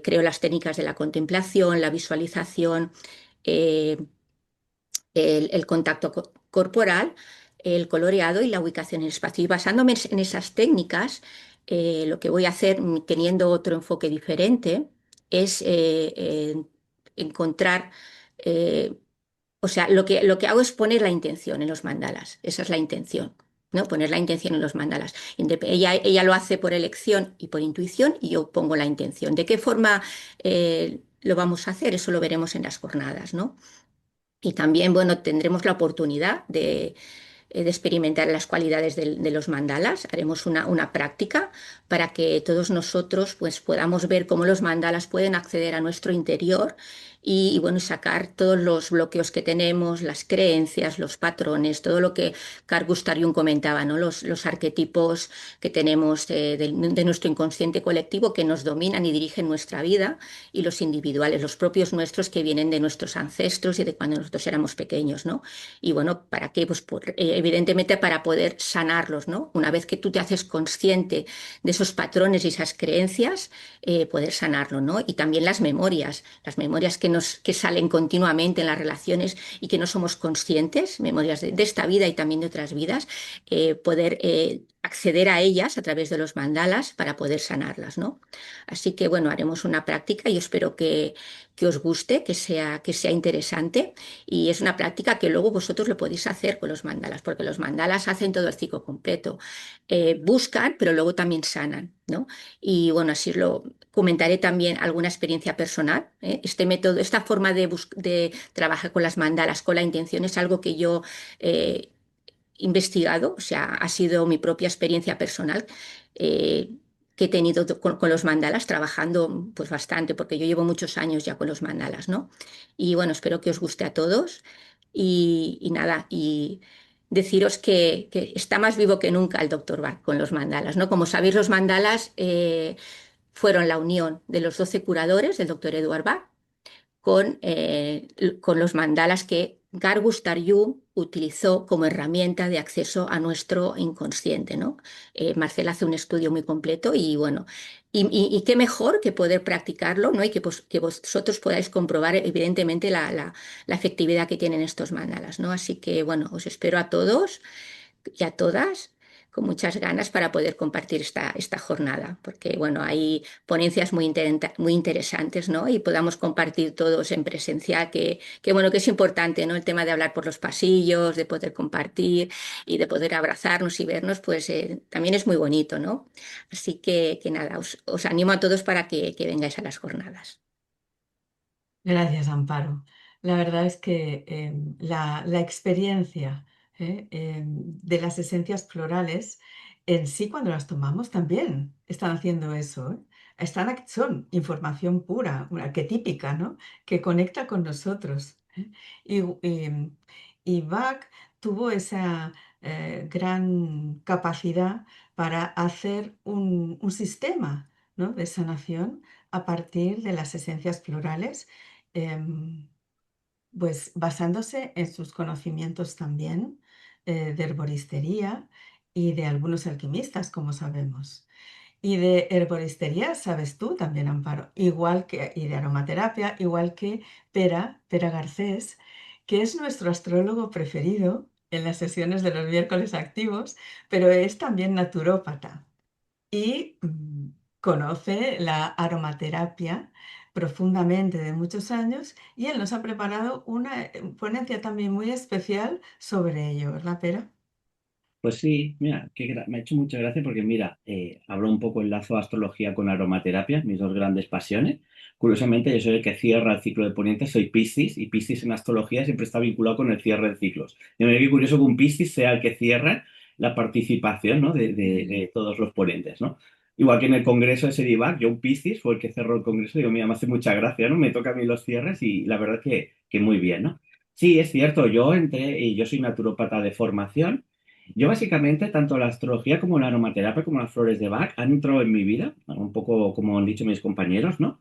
creó las técnicas de la contemplación, la visualización, eh, el contacto corporal, el coloreado y la ubicación en el espacio. Y basándome en esas técnicas, lo que voy a hacer, teniendo otro enfoque diferente, es encontrar, eh, o sea, lo que hago es poner la intención en los mandalas. Esa es la intención, ¿no? Poner la intención en los mandalas. Ella lo hace por elección y por intuición y yo pongo la intención. ¿De qué forma lo vamos a hacer? Eso lo veremos en las jornadas, ¿no? Y también, bueno, tendremos la oportunidad de experimentar las cualidades de los mandalas. Haremos una práctica para que todos nosotros, pues, podamos ver cómo los mandalas pueden acceder a nuestro interior bueno, sacar todos los bloqueos que tenemos, las creencias, los patrones, todo lo que Carl Gustav Jung comentaba, ¿no? Los arquetipos que tenemos de nuestro inconsciente colectivo que nos dominan y dirigen nuestra vida, y los individuales, los propios nuestros, que vienen de nuestros ancestros y de cuando nosotros éramos pequeños, ¿no? Y bueno, ¿para qué? Pues evidentemente para poder sanarlos, ¿no? Una vez que tú te haces consciente de esos patrones y esas creencias, poder sanarlo, ¿no? Y también las memorias que salen continuamente en las relaciones y que no somos conscientes, memorias de esta vida y también de otras vidas, poder acceder a ellas a través de los mandalas para poder sanarlas, ¿no? Así que bueno, haremos una práctica y espero que os guste, que sea interesante, y es una práctica que luego vosotros lo podéis hacer con los mandalas, porque los mandalas hacen todo el ciclo completo. Buscan, pero luego también sanan, ¿no? Y bueno, así lo comentaré también alguna experiencia personal. Este método, esta forma de trabajar con las mandalas, con la intención, es algo que yo he investigado, o sea, ha sido mi propia experiencia personal. eh, que he tenido con los mandalas, trabajando pues bastante, porque yo llevo muchos años ya con los mandalas, ¿no? Y bueno, espero que os guste a todos y nada, y deciros que está más vivo que nunca el doctor Bach con los mandalas, ¿no? Como sabéis, los mandalas fueron la unión de los 12 curadores del doctor Eduard Bach con los mandalas que Carl Gustav Jung utilizó como herramienta de acceso a nuestro inconsciente, ¿no? Marcela hace un estudio muy completo y bueno, y qué mejor que poder practicarlo, ¿no? Y que vosotros podáis comprobar evidentemente la efectividad que tienen estos mandalas, ¿no? Así que bueno, os espero a todos y a todas con muchas ganas para poder compartir esta jornada, porque bueno, hay ponencias muy interesantes, ¿no? Y podamos compartir todos en presencial, bueno, que es importante, ¿no? El tema de hablar por los pasillos, de poder compartir y de poder abrazarnos y vernos, pues también es muy bonito, ¿no? Así que nada, os animo a todos para que vengáis a las jornadas. Gracias, Amparo. La verdad es que la experiencia de las esencias florales en sí, cuando las tomamos, también están haciendo eso. Son información pura, arquetípica, ¿no? Que conecta con nosotros. Y, y- y Bach tuvo esa gran capacidad para hacer un sistema, ¿no? De sanación a partir de las esencias florales, em, pues basándose en sus conocimientos también de herboristería y de algunos alquimistas, como sabemos. Y de herboristería sabes tú también, Amparo, y de aromaterapia, igual que Pera Garcés, que es nuestro astrólogo preferido en las sesiones de los miércoles activos, pero es también naturópata y conoce la aromaterapia profundamente de muchos años y él nos ha preparado una ponencia también muy especial sobre ello, ¿verdad, Pera? Pues sí, mira, me ha hecho mucha gracia porque mira, hablo un poco enlazo astrología con aromaterapia, mis dos grandes pasiones. Curiosamente, yo soy el que cierra el ciclo de Poniente, soy Piscis, y Piscis en astrología siempre está vinculado con el cierre de ciclos. Y me parece curioso que un Piscis sea el que cierra la participación, ¿no? de todos los ponentes, ¿no? Igual que en el congreso de Sedivac, yo un Piscis fue el que cerró el congreso, digo, mira, me hace mucha gracia, ¿no? Me toca a mí los cierres y la verdad que muy bien, ¿no? Sí, es cierto, yo entré y yo soy naturópata de formación. Yo básicamente, tanto la astrología como la aromaterapia como las flores de Bach han entrado en mi vida, un poco como han dicho mis compañeros, ¿no?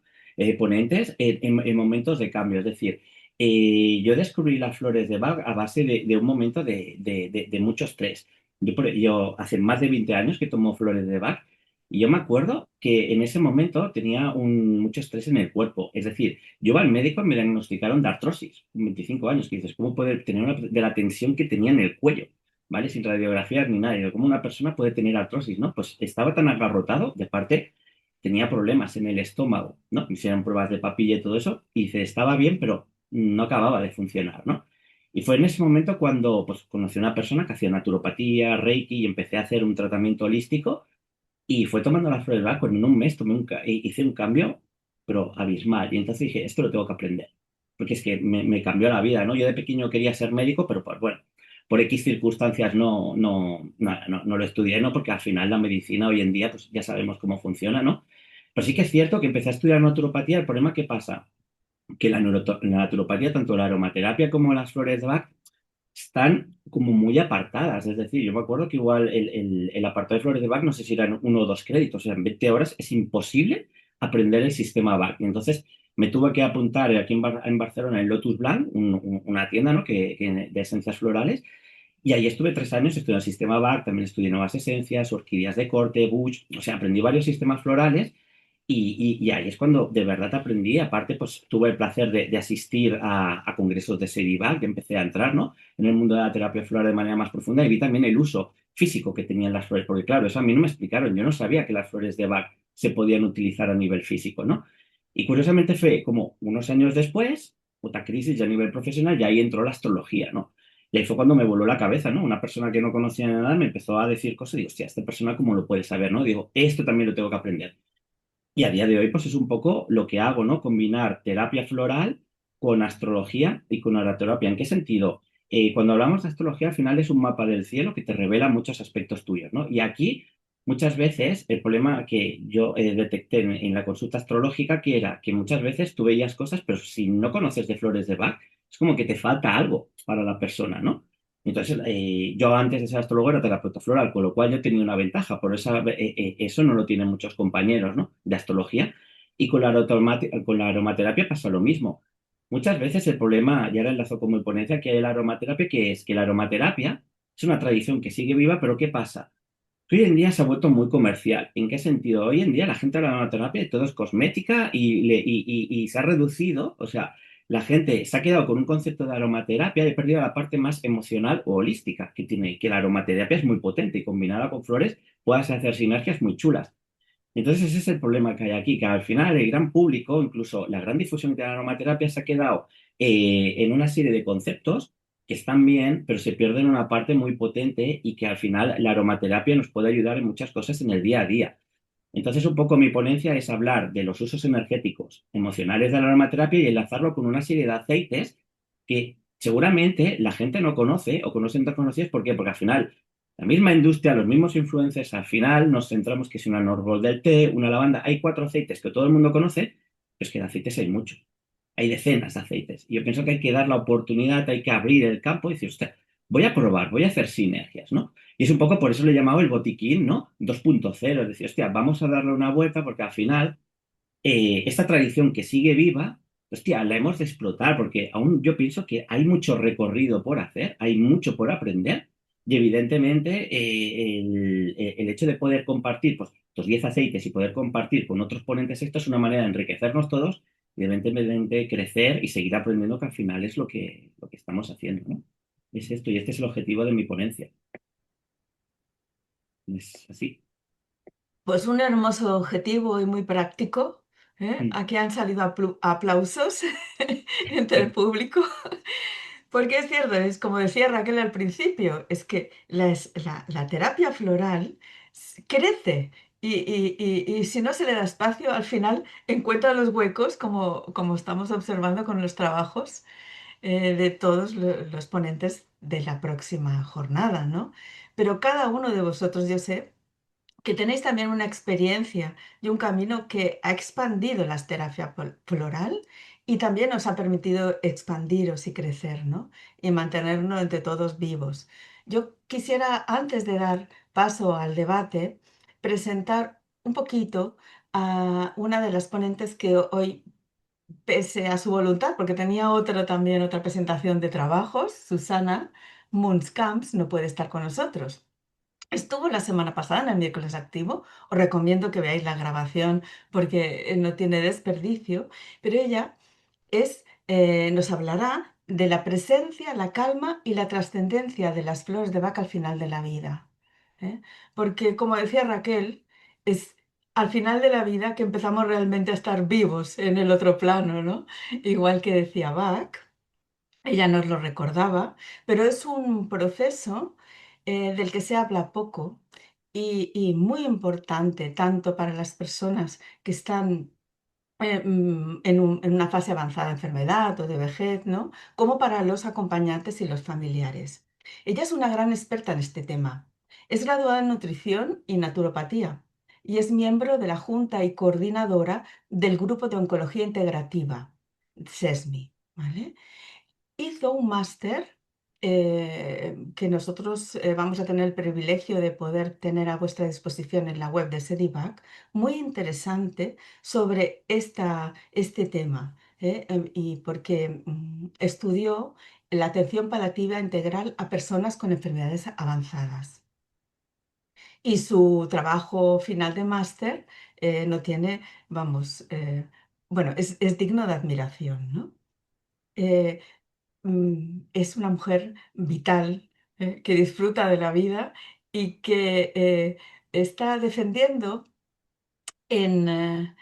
Ponentes, en momentos de cambio. Es decir, yo descubrí las flores de Bach a base de un momento de mucho estrés. Yo hace más de 20 años que tomo flores de Bach y yo me acuerdo que en ese momento tenía mucho estrés en el cuerpo. Es decir, yo iba al médico y me diagnosticaron de artrosis, con 25 años, que dices, ¿cómo puede tener de la tensión que tenía en el cuello? ¿Vale? Sin radiografías ni nada. Y digo, ¿cómo una persona puede tener artrosis, no? Pues estaba tan agarrotado, de parte, tenía problemas en el estómago, ¿no? Me hicieron pruebas de papilla y todo eso, y se estaba bien, pero no acababa de funcionar, ¿no? Y fue en ese momento cuando, pues, conocí a una persona que hacía naturopatía, Reiki, y empecé a hacer un tratamiento holístico, y fue tomando las flores de Bach, en un mes hice un cambio, pero abismal. Y entonces dije, esto lo tengo que aprender, porque es que me cambió la vida, ¿no? Yo de pequeño quería ser médico, pero pues bueno, por X circunstancias no lo estudié, ¿no? Porque al final la medicina hoy en día, pues ya sabemos cómo funciona, ¿no? Pero sí que es cierto que empecé a estudiar naturopatía. El problema que pasa, que la naturopatía, tanto la aromaterapia como las flores de Bach, están como muy apartadas. Es decir, yo me acuerdo que igual el apartado de flores de Bach, no sé si eran 1 o 2 créditos, o sea, en 20 horas es imposible aprender el sistema Bach. Y entonces me tuve que apuntar aquí en Barcelona en Lotus Blanc, una tienda, ¿no? De esencias florales. Y ahí estuve 3 años estudiando el sistema Bach, también estudié nuevas esencias, orquídeas de corte, Bush, o sea, aprendí varios sistemas florales y ahí es cuando de verdad aprendí. Aparte, pues tuve el placer de asistir a congresos de Sedivac, que empecé a entrar, ¿no? En el mundo de la terapia floral de manera más profunda y vi también el uso físico que tenían las flores, porque claro, eso a mí no me explicaron, yo no sabía que las flores de Bach se podían utilizar a nivel físico, ¿no? Y curiosamente fue como unos años después, otra crisis ya a nivel profesional, y ahí entró la astrología, ¿no? Y ahí fue cuando me voló la cabeza, ¿no? Una persona que no conocía nada me empezó a decir cosas y digo, hostia, esta persona cómo lo puede saber, ¿no? Digo, esto también lo tengo que aprender. Y a día de hoy, pues es un poco lo que hago, ¿no? Combinar terapia floral con astrología y con aromaterapia. ¿En qué sentido? Cuando hablamos de astrología, al final es un mapa del cielo que te revela muchos aspectos tuyos, ¿no? Y aquí, muchas veces, el problema que yo detecté en la consulta astrológica, que era que muchas veces tú veías cosas, pero si no conoces de flores de Bach, es como que te falta algo para la persona, ¿no? Entonces, yo antes de ser astrólogo era terapeuta floral, con lo cual yo tenía una ventaja, por eso no lo tienen muchos compañeros, ¿no? De astrología. Y con la aromaterapia pasa lo mismo. Muchas veces el problema, y ahora enlazo con mi ponencia, que hay la aromaterapia, que es que la aromaterapia es una tradición que sigue viva, pero ¿qué pasa? Que hoy en día se ha vuelto muy comercial. ¿En qué sentido? Hoy en día la gente habla de aromaterapia y todo es cosmética y se ha reducido, o sea, la gente se ha quedado con un concepto de aromaterapia y ha perdido la parte más emocional o holística que tiene, que la aromaterapia es muy potente y combinada con flores puedes hacer sinergias muy chulas. Entonces ese es el problema que hay aquí, que al final el gran público, incluso la gran difusión de la aromaterapia se ha quedado en una serie de conceptos que están bien, pero se pierden una parte muy potente y que al final la aromaterapia nos puede ayudar en muchas cosas en el día a día. Entonces, un poco mi ponencia es hablar de los usos energéticos, emocionales de la aromaterapia y enlazarlo con una serie de aceites que seguramente la gente no conoce o conocen desconocidos. ¿Por qué? Porque al final, la misma industria, los mismos influencers, al final nos centramos que si una árbol del té, una lavanda, hay cuatro aceites que todo el mundo conoce, pero es que de aceites hay muchos. Hay decenas de aceites. Y yo pienso que hay que dar la oportunidad, hay que abrir el campo y decir, usted, voy a probar, voy a hacer sinergias, ¿no? Y es un poco por eso le he llamado el botiquín, ¿no? 2.0, es decir, hostia, vamos a darle una vuelta porque al final esta tradición que sigue viva, hostia, la hemos de explotar porque aún yo pienso que hay mucho recorrido por hacer, hay mucho por aprender y evidentemente el hecho de poder compartir pues, estos 10 aceites y poder compartir con otros ponentes esto es una manera de enriquecernos todos y evidentemente crecer y seguir aprendiendo que al final es lo que estamos haciendo, ¿no? Es esto y este es el objetivo de mi ponencia. Es así. Pues un hermoso objetivo y muy práctico, ¿eh? Mm. Aquí han salido aplausos entre el público, porque es cierto, es como decía Raquel al principio, es que la terapia floral crece y si no se le da espacio, al final encuentra los huecos, como estamos observando con los trabajos de todos los ponentes de la próxima jornada, ¿no? Pero cada uno de vosotros, yo sé que tenéis también una experiencia y un camino que ha expandido la terapia floral y también os ha permitido expandiros y crecer, ¿no? Y mantenernos entre todos vivos. Yo quisiera, antes de dar paso al debate, presentar un poquito a una de las ponentes que hoy, pese a su voluntad, porque tenía también otra presentación de trabajos, Susana Munskamps, no puede estar con nosotros. Estuvo la semana pasada en el miércoles activo. Os recomiendo que veáis la grabación porque no tiene desperdicio. Pero ella nos hablará de la presencia, la calma y la trascendencia de las flores de vaca al final de la vida. ¿Eh? Porque, como decía Raquel, es al final de la vida que empezamos realmente a estar vivos en el otro plano, ¿no? Igual que decía Bach. Ella nos lo recordaba, pero es un proceso del que se habla poco y muy importante, tanto para las personas que están en una fase avanzada de enfermedad o de vejez, ¿no? Como para los acompañantes y los familiares. Ella es una gran experta en este tema. Es graduada en nutrición y naturopatía y es miembro de la junta y coordinadora del Grupo de Oncología Integrativa, SESMI, ¿vale? Hizo un máster que nosotros vamos a tener el privilegio de poder tener a vuestra disposición en la web de Sedivac, muy interesante sobre este tema, y porque estudió la atención paliativa integral a personas con enfermedades avanzadas. Y su trabajo final de máster no tiene, vamos, bueno, es digno de admiración, ¿no? Eh, es una mujer vital, que disfruta de la vida y que está defendiendo en,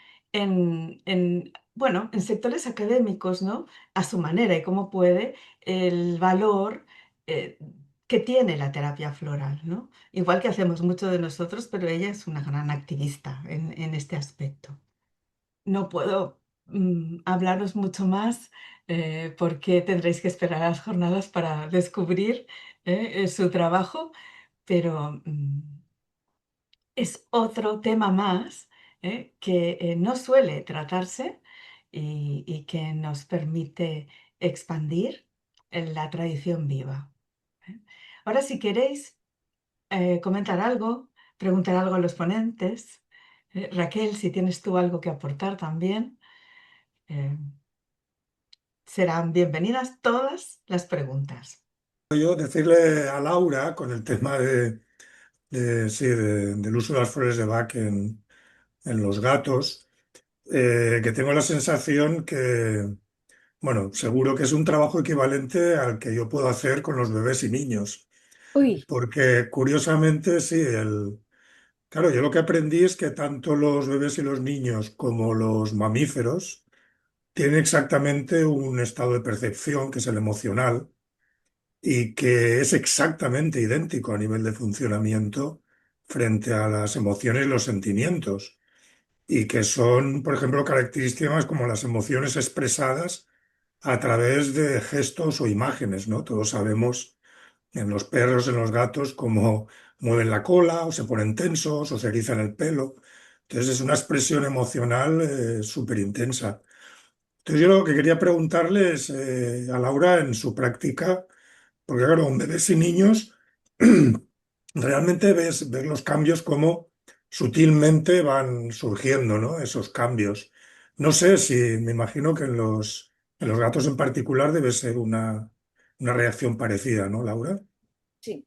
bueno, en sectores académicos, ¿no? A su manera y como puede, el valor eh, que tiene la terapia floral, ¿no? Igual que hacemos mucho de nosotros, pero ella es una gran activista en este aspecto. No puedo hablaros mucho más porque tendréis que esperar a las jornadas para descubrir su trabajo, pero es otro tema más que no suele tratarse y que nos permite expandir la tradición viva. ¿Eh? Ahora, si queréis comentar algo, preguntar algo a los ponentes, Raquel, si tienes tú algo que aportar también. eh, Serán bienvenidas todas las preguntas. Yo decirle a Laura con el tema sí, del uso de las flores de Bach en los gatos, que tengo la sensación que, bueno, seguro que es un trabajo equivalente al que yo puedo hacer con los bebés y niños, Uy, porque curiosamente sí, claro, yo lo que aprendí es que tanto los bebés y los niños como los mamíferos tienen exactamente un estado de percepción, que es el emocional, y que es exactamente idéntico a nivel de funcionamiento frente a las emociones y los sentimientos, y que son, por ejemplo, características como las emociones expresadas a través de gestos o imágenes, ¿no? Todos sabemos en los perros, en los gatos, cómo mueven la cola o se ponen tensos o se erizan el pelo. Entonces es una expresión emocional súper intensa. Entonces yo lo que quería preguntarle es a Laura en su práctica, porque claro, en bebés y niños realmente ves los cambios como sutilmente van surgiendo, ¿no? Esos cambios. No sé si, me imagino que en los gatos en particular debe ser una reacción parecida, ¿no, Laura? Sí,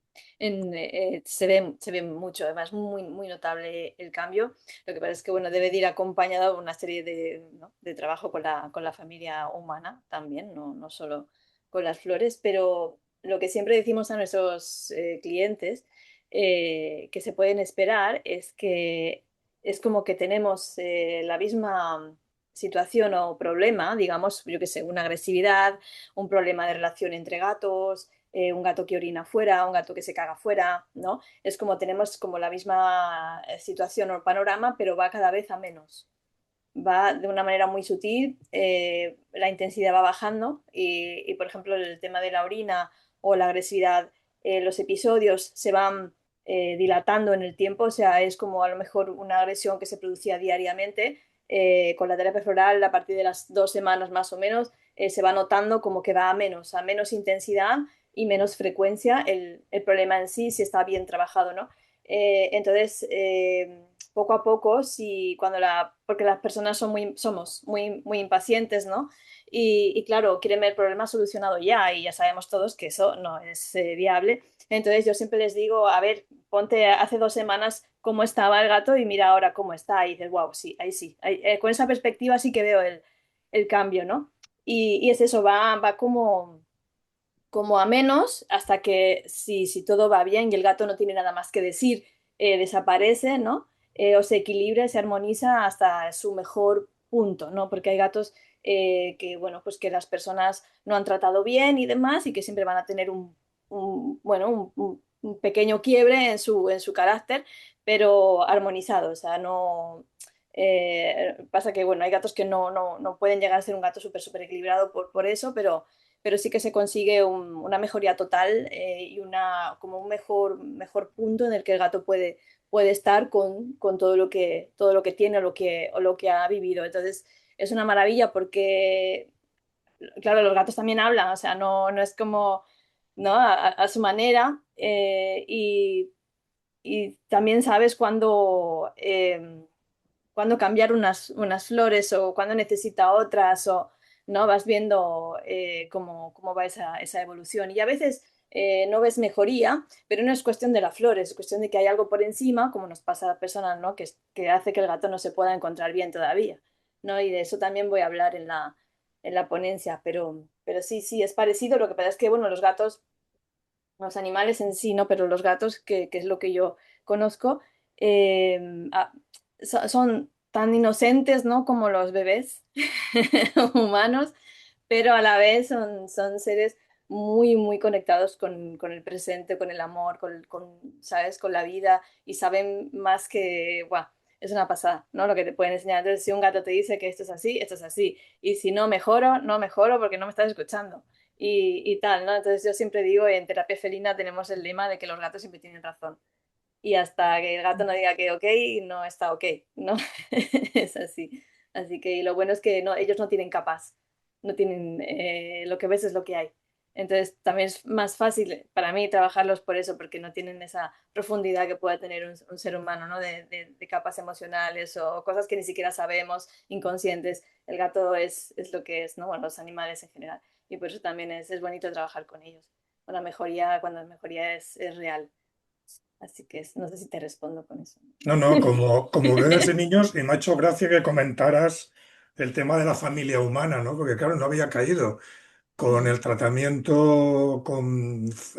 se ve mucho, además muy, muy notable el cambio. Lo que pasa es que bueno, debe de ir acompañado de una serie de, ¿no? de trabajo con la familia humana también, no solo con las flores, pero lo que siempre decimos a nuestros clientes que se pueden esperar es que es como que tenemos la misma situación o problema, digamos, yo que sé, una agresividad, un problema de relación entre gatos, un gato que orina fuera, un gato que se caga fuera, ¿no? Es como tenemos como la misma situación o panorama, pero va cada vez a menos. Va de una manera muy sutil, la intensidad va bajando y, por ejemplo, el tema de la orina o la agresividad, los episodios se van dilatando en el tiempo, o sea, es como a lo mejor una agresión que se producía diariamente, con la terapia floral a partir de las 2 semanas más o menos, se va notando como que va a menos intensidad y menos frecuencia el problema en sí, si está bien trabajado, ¿no? Entonces, poco a poco, si cuando porque las personas somos muy, muy impacientes, ¿no? Y claro, quieren ver el problema solucionado ya, y ya sabemos todos que eso no es viable. Entonces yo siempre les digo, a ver, ponte hace 2 semanas cómo estaba el gato y mira ahora cómo está, y dices, wow, sí, con esa perspectiva sí que veo el cambio, ¿no? Y es eso, va como a menos hasta que si todo va bien y el gato no tiene nada más que decir, desaparece, ¿no? O se equilibra, se armoniza hasta su mejor punto, ¿no? Porque hay gatos que, bueno, pues que las personas no han tratado bien y demás y que siempre van a tener bueno, un pequeño quiebre en su carácter, pero armonizado, o sea, no... pasa que, bueno, hay gatos que no pueden llegar a ser un gato súper equilibrado por eso, pero sí que se consigue una mejoría total y como un mejor punto en el que el gato puede estar con todo lo que tiene o lo que ha vivido. Entonces, es una maravilla porque, claro, los gatos también hablan, o sea, no es como, ¿no? A su manera y también sabes cuándo cambiar unas flores o cuándo necesita otras o no vas viendo cómo va esa evolución. Y a veces no ves mejoría, pero no es cuestión de las flores, es cuestión de que hay algo por encima, como nos pasa a las personas, ¿no? Que hace que el gato no se pueda encontrar bien todavía, ¿no? Y de eso también voy a hablar en la ponencia, pero sí, es parecido. Lo que pasa es que, bueno, los gatos, los animales en sí, ¿no? Pero los gatos, que es lo que yo conozco, eh, ah, son tan inocentes, ¿no? Como los bebés humanos, pero a la vez son seres muy, muy conectados con el presente, con el amor, ¿sabes? Con la vida y saben más que, guau, es una pasada, ¿no? Lo que te pueden enseñar. Entonces, si un gato te dice que esto es así, esto es así. Y si no mejoro porque no me estás escuchando y tal, ¿no? Entonces yo siempre digo, en terapia felina tenemos el lema de que los gatos siempre tienen razón. Y hasta que el gato no diga que ok, no está ok, ¿no? Es así. Así que y lo bueno es que ellos no tienen capas, no tienen, lo que ves es lo que hay. Entonces también es más fácil para mí trabajarlos por eso, porque no tienen esa profundidad que pueda tener un ser humano, ¿no? De capas emocionales o cosas que ni siquiera sabemos, inconscientes. El gato es lo que es, ¿no? Bueno, los animales en general. Y por eso también es bonito trabajar con ellos. Cuando la mejoría es real. Así que no sé si te respondo con eso. No, no, como bebés y niños, y me ha hecho gracia que comentaras el tema de la familia humana, ¿no? Porque claro, no había caído con Mm. el tratamiento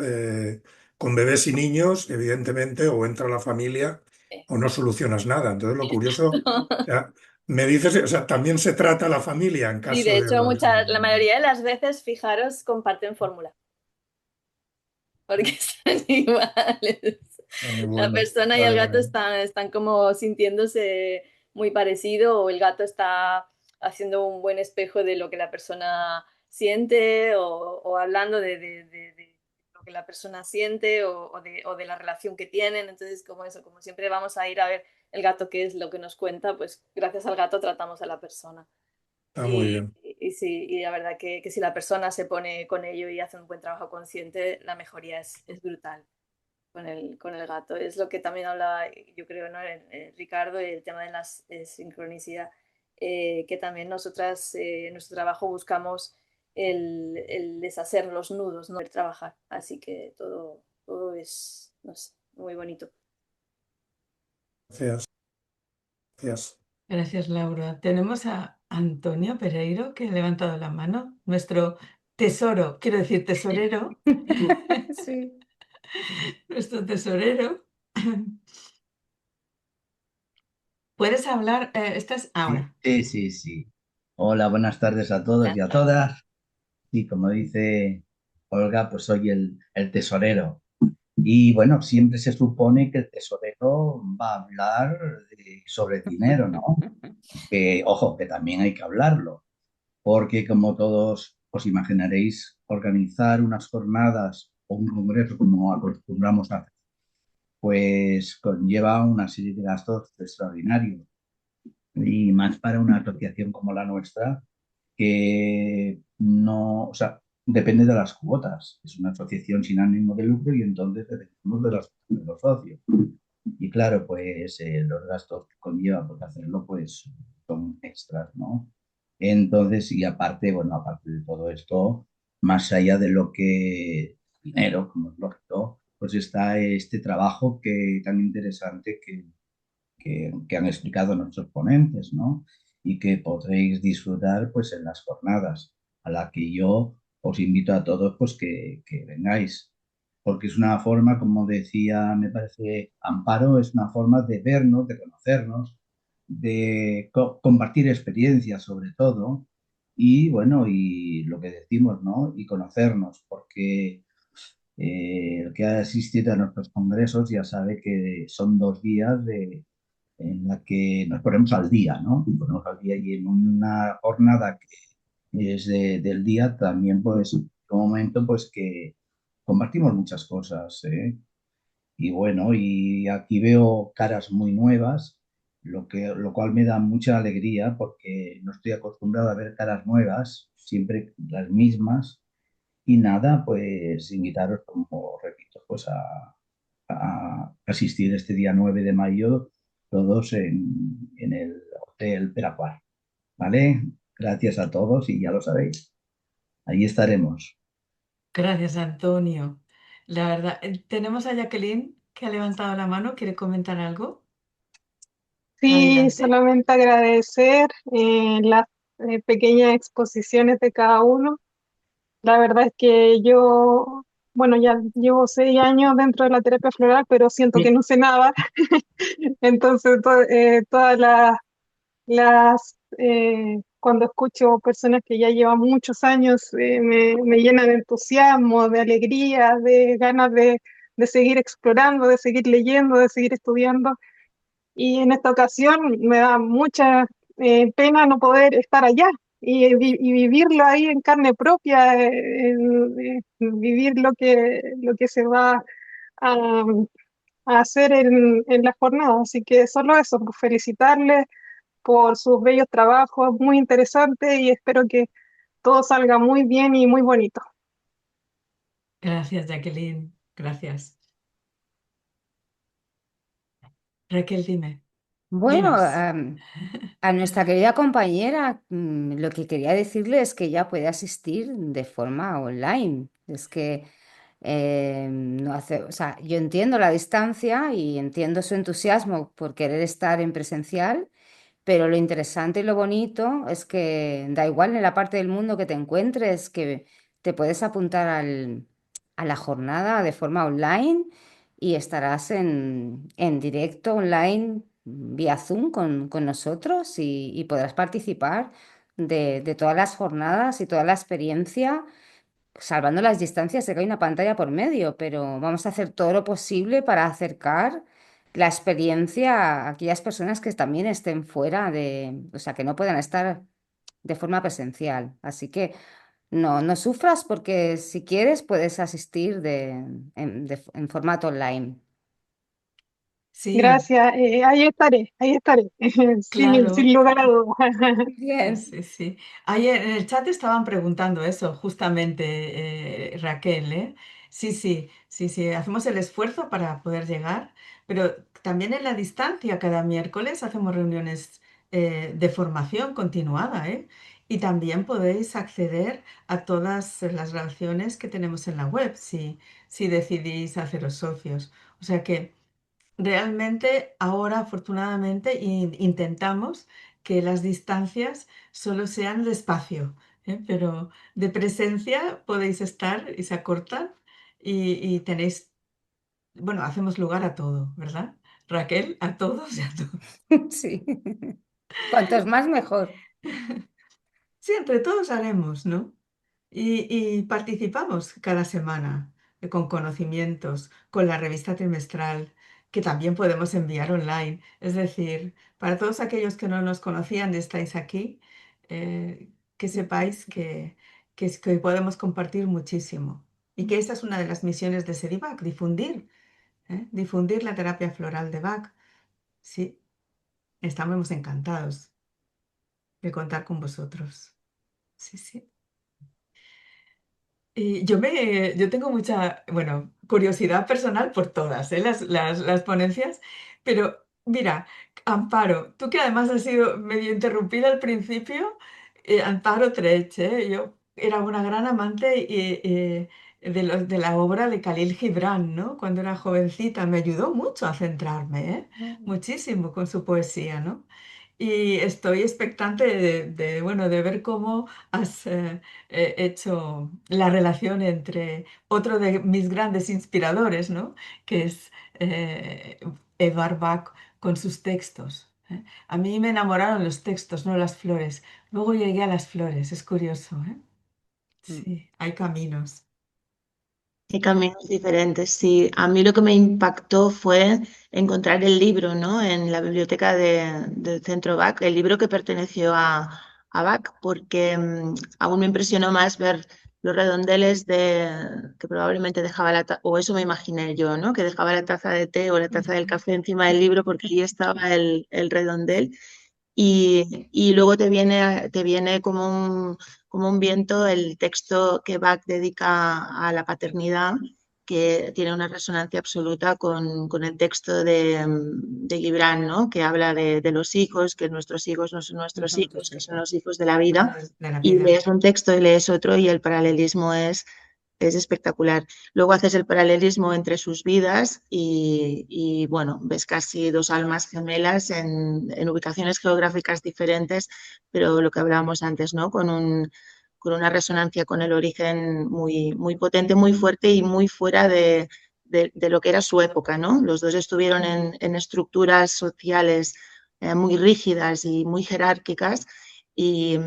eh, con bebés y niños, evidentemente, o entra la familia o no solucionas nada. Entonces, lo curioso, o sea, me dices, o sea, también se trata la familia en Y caso de de hecho, los... la mayoría de las veces, fijaros, comparten fórmula, porque son iguales. La Bueno, persona y el vale, gato vale. están como sintiéndose muy parecido, o el gato está haciendo un buen espejo de lo que la persona siente, o hablando de lo que la persona siente, o de la relación que tienen. Entonces, como eso, como siempre vamos a ir a ver el gato qué es lo que nos cuenta, pues gracias al gato tratamos a la persona. Está muy Y, bien. y sí, y la verdad que si la persona se pone con ello y hace un buen trabajo consciente, la mejoría es brutal con el gato. Es lo que también hablaba, yo creo, ¿no? Ricardo, el tema de la sincronicidad, que también nosotras en nuestro trabajo buscamos el deshacer los nudos, ¿no? Trabajar. Así que todo es, no sé, muy bonito. Gracias. Gracias. Gracias, Laura. Tenemos a Antonio Pereiro que ha levantado la mano, nuestro tesoro, quiero decir tesorero, Sí. nuestro tesorero. ¿Puedes hablar? Estás ahora. Sí, sí, sí. Hola, buenas tardes a todos Ya y a está. todas. Y como dice Olga, pues soy el tesorero. Y bueno, siempre se supone que el tesorero va a hablar sobre dinero, ¿no? Que, ojo, que también hay que hablarlo, porque como todos os imaginaréis, organizar unas jornadas o un congreso como acostumbramos a hacer, pues conlleva una serie de gastos extraordinarios. Y más para una asociación como la nuestra, que no, o sea, depende de las cuotas. Es una asociación sin ánimo de lucro y entonces dependemos de los socios. Y claro, pues los gastos que conlleva por hacerlo, pues son extras, ¿no? Entonces, y aparte, bueno, aparte de todo esto, más allá de lo que dinero, como es lógico, pues está este trabajo que tan interesante que han explicado nuestros ponentes, ¿no? Y que podréis disfrutar pues en las jornadas, a la que yo os invito a todos pues que vengáis, porque es una forma, como decía, me parece Amparo, es una forma de vernos, de conocernos, de compartir experiencias sobre todo, y bueno, y lo que decimos, ¿no? Y conocernos, porque el que ha asistido a nuestros congresos ya sabe que son 2 días en la que nos ponemos al día, ¿no? Nos ponemos al día y en una jornada que es del día también, pues, un momento, pues, que compartimos muchas cosas, ¿eh? Y bueno, y aquí veo caras muy nuevas, lo cual me da mucha alegría porque no estoy acostumbrado a ver caras nuevas, siempre las mismas. Y nada, pues invitaros, como repito, pues a asistir este día 9 de mayo, todos en el Hotel Peracuar, ¿vale? Gracias a todos y ya lo sabéis, ahí estaremos. Gracias, Antonio. La verdad, tenemos a Jacqueline que ha levantado la mano. ¿Quiere comentar algo? Sí, Adelante. solamente agradecer las pequeñas exposiciones de cada uno. La verdad es que yo, bueno, ya llevo 6 años dentro de la terapia floral, pero siento que no sé nada. Entonces, todas cuando escucho personas que ya llevan muchos años, me llenan de entusiasmo, de alegría, de ganas de seguir explorando, de seguir leyendo, de seguir estudiando. Y en esta ocasión me da mucha pena no poder estar allá y vivirlo ahí en carne propia, vivir lo que se va a, a hacer en la jornada. Así que solo eso, pues felicitarles por sus bellos trabajos, muy interesantes, y espero que todo salga muy bien y muy bonito. Gracias, Jacqueline. Gracias. Raquel, dime. Bueno, Dinos. a nuestra querida compañera, lo que quería decirle es que ya puede asistir de forma online. Es que no hace, o sea, yo entiendo la distancia y entiendo su entusiasmo por querer estar en presencial, Pero lo interesante y lo bonito es que da igual en la parte del mundo que te encuentres, que te puedes apuntar a la jornada de forma online y estarás en directo online vía Zoom con nosotros y podrás participar de todas las jornadas y toda la experiencia, salvando las distancias, sé que hay una pantalla por medio, pero vamos a hacer todo lo posible para acercar la experiencia a aquellas personas que también estén fuera o sea, que no puedan estar de forma presencial. Así que no sufras porque si quieres puedes asistir en formato online. Sí, Gracias, ahí estaré, sin claro. lugar a dudas. Bien. Sí, sí. Ayer en el chat estaban preguntando eso, justamente, Raquel, ¿eh? Sí, sí, sí, sí, hacemos el esfuerzo para poder llegar, pero también en la distancia, cada miércoles hacemos reuniones de formación continuada, ¿eh? Y también podéis acceder a todas las relaciones que tenemos en la web si decidís haceros socios. O sea que... Realmente ahora, afortunadamente, intentamos que las distancias solo sean de espacio, ¿eh? Pero de presencia podéis estar y se acortan y tenéis, bueno, hacemos lugar a todo, ¿verdad? Raquel, a todos y a todo. Sí. Cuantos más, mejor. Sí, entre todos haremos, ¿no? Y participamos cada semana con conocimientos, con la revista trimestral, que también podemos enviar online. Es decir, para todos aquellos que no nos conocían y estáis aquí, que sepáis que podemos compartir muchísimo. Y que esa es una de las misiones de Sedibac, difundir, ¿eh? Difundir la terapia floral de Bach. Sí, estamos encantados de contar con vosotros. Sí, sí. Y yo tengo mucha, bueno, curiosidad personal por todas, ¿eh? Las ponencias, pero mira, Amparo, tú que además has sido medio interrumpida al principio, Amparo Trech, ¿eh? Yo era una gran amante de la obra de Khalil Gibran, ¿no? Cuando era jovencita, me ayudó mucho a centrarme, ¿eh? Muchísimo con su poesía, ¿no? Y estoy expectante bueno, de ver cómo has hecho la relación entre otro de mis grandes inspiradores, ¿no? Que es Edvard Bach con sus textos. ¿Eh? A mí me enamoraron los textos, no las flores. Luego llegué a las flores, es curioso, ¿eh? Mm. Sí, hay caminos. Hay caminos diferentes, sí. A mí lo que me impactó fue encontrar el libro, ¿no? En la biblioteca del Centro Bach, el libro que perteneció a Bach, porque aún me impresionó más ver los redondeles que probablemente dejaba o eso me imaginé yo, ¿no? Que dejaba la taza de té o la taza del café encima del libro porque allí estaba el redondel y luego te viene como un viento el texto que Bach dedica a la paternidad, que tiene una resonancia absoluta con el texto de Gibran, ¿no? Que habla de los hijos, que nuestros hijos no son No nuestros son hijos, otros que son hijos. los hijos de la vida. De la Y vida. lees un texto y lees otro y el paralelismo es espectacular. Luego haces el paralelismo entre sus vidas y, bueno, ves casi dos almas gemelas en ubicaciones geográficas diferentes, pero lo que hablábamos antes, ¿no? Con una resonancia con el origen muy, muy potente, muy fuerte y muy fuera de lo que era su época, ¿no? Los dos estuvieron en estructuras sociales muy rígidas y muy jerárquicas y,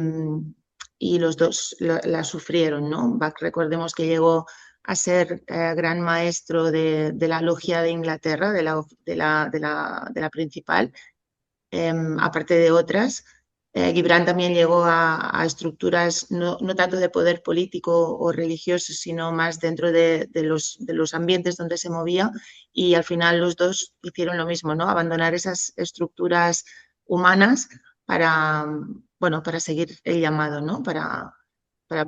y los dos la sufrieron, ¿no? Bach, recordemos que llegó a ser gran maestro de la logia de Inglaterra, de la principal, aparte de otras. Gibran también llegó a estructuras no tanto de poder político o religioso, sino más dentro de los ambientes donde se movía y al final los dos hicieron lo mismo, ¿no? Abandonar esas estructuras humanas para, bueno, para seguir el llamado, ¿no? Para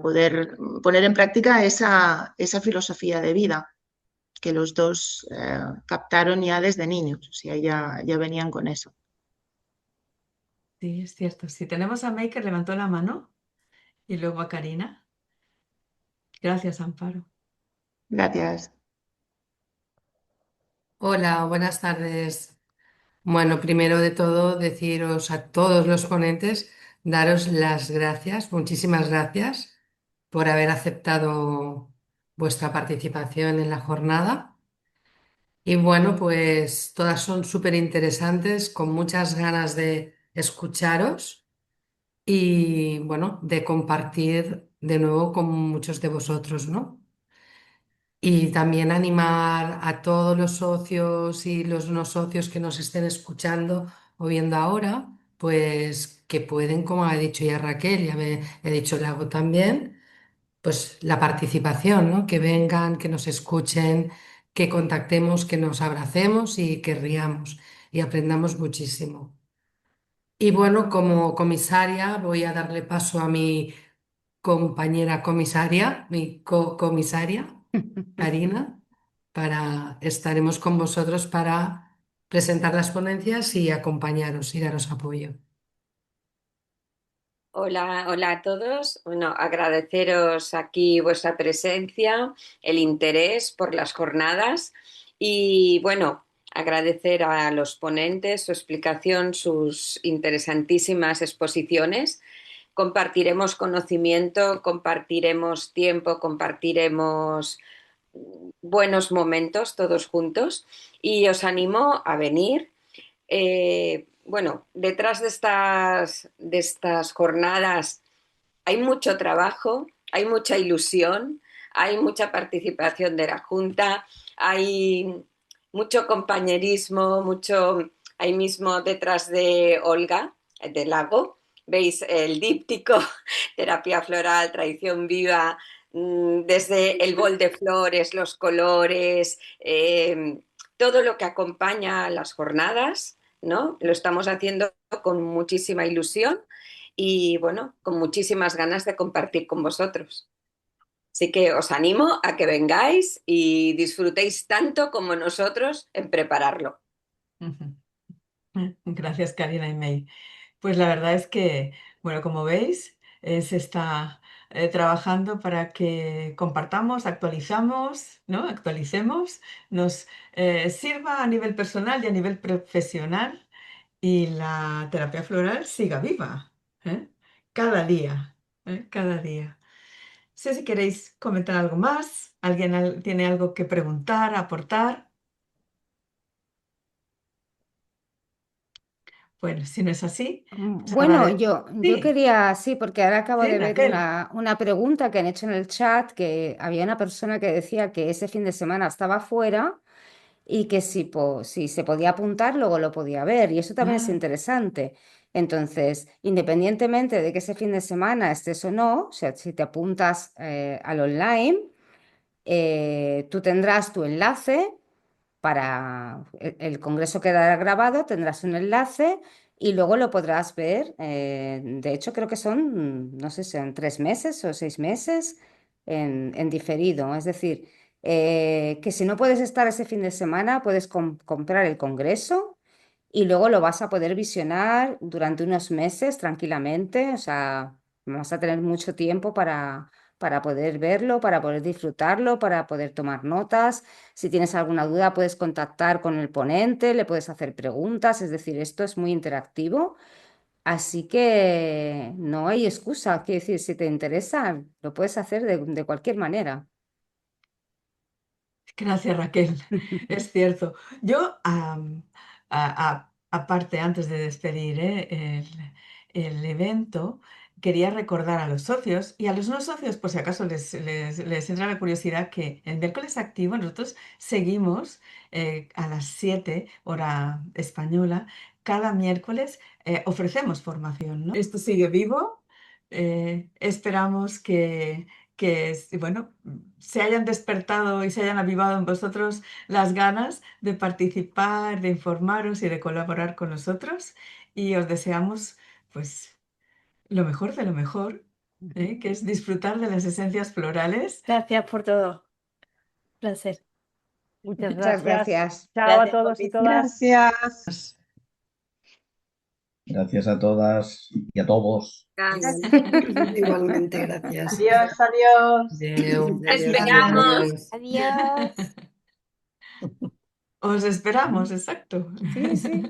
poder poner en práctica esa filosofía de vida que los dos captaron ya desde niños, o sea, ya venían con eso. Sí, es cierto. Si tenemos a Maker, levantó la mano y luego a Karina. Gracias, Amparo. Gracias. Hola, buenas tardes. Bueno, primero de todo, deciros a todos los ponentes, daros las gracias, muchísimas gracias por haber aceptado vuestra participación en la jornada. Y bueno, pues todas son súper interesantes, con muchas ganas de escucharos y bueno, de compartir de nuevo con muchos de vosotros, ¿no? Y también animar a todos los socios y los no socios que nos estén escuchando o viendo ahora, pues que pueden, como ha dicho ya Raquel, ya me he dicho Lago también, pues la participación, ¿no? Que vengan, que nos escuchen, que contactemos, que nos abracemos y que riamos y aprendamos muchísimo. Y bueno, como comisaria voy a darle paso a mi compañera comisaria, mi co-comisaria, Karina, estaremos con vosotros para presentar las ponencias y acompañaros y daros apoyo. Hola, hola a todos. Bueno, agradeceros aquí vuestra presencia, el interés por las jornadas y bueno, agradecer a los ponentes su explicación, sus interesantísimas exposiciones. Compartiremos conocimiento, compartiremos tiempo, compartiremos buenos momentos todos juntos y os animo a venir. Bueno, detrás de estas jornadas hay mucho trabajo, hay mucha ilusión, hay mucha participación de la Junta, hay mucho compañerismo, mucho, ahí mismo detrás de Olga, de Lago, veis el díptico, terapia floral, tradición viva, desde el bol de flores, los colores, todo lo que acompaña a las jornadas, ¿no? Lo estamos haciendo con muchísima ilusión y bueno, con muchísimas ganas de compartir con vosotros. Así que os animo a que vengáis y disfrutéis tanto como nosotros en prepararlo. Gracias, Karina y May. Pues la verdad es que, bueno, como veis, se está trabajando para que compartamos, actualizamos, ¿no? Actualicemos, nos sirva a nivel personal y a nivel profesional y la terapia floral siga viva, ¿eh? Cada día, cada día. No sé si queréis comentar algo más, alguien tiene algo que preguntar, aportar. Bueno, si no es así, pues Bueno, yo Sí, quería, sí, porque ahora acabo sí, de ver Raquel. una pregunta que han hecho en el chat, que había una persona que decía que ese fin de semana estaba fuera y que si se podía apuntar, luego lo podía ver. Y eso también es Ah, interesante. Entonces, independientemente de que ese fin de semana estés o no, o sea, si te apuntas al online, tú tendrás tu enlace para el congreso quedará grabado, tendrás un enlace y luego lo podrás ver. De hecho, creo que son, no sé si son 3 meses o 6 meses en diferido. Es decir, que si no puedes estar ese fin de semana, puedes comprar el congreso y luego lo vas a poder visionar durante unos meses tranquilamente. O sea, vas a tener mucho tiempo para poder verlo, para poder disfrutarlo, para poder tomar notas. Si tienes alguna duda, puedes contactar con el ponente, le puedes hacer preguntas, es decir, esto es muy interactivo, así que no hay excusa. Quiero decir, si te interesa, lo puedes hacer de cualquier manera. gracias, Raquel. Es cierto. Yo, aparte, antes de despedir, el evento, quería recordar a los socios y a los no socios, por si acaso les entra la curiosidad, que el miércoles activo nosotros seguimos a las 7 hora española. Cada miércoles ofrecemos formación, ¿no? Esto sigue vivo. Esperamos bueno, se hayan despertado y se hayan avivado en vosotros las ganas de participar, de informaros y de colaborar con nosotros. Y os deseamos, pues, lo mejor de lo mejor, que es disfrutar de las esencias florales. Gracias por todo. Placer. Muchas Muchas gracias. gracias. Chao a Gracias, todos y compis. todas. Gracias. Gracias a todas y a todos. Igualmente, gracias. Adiós, adiós. Adeu, Esperamos. adiós. Adiós. Os esperamos, exacto. Sí, sí.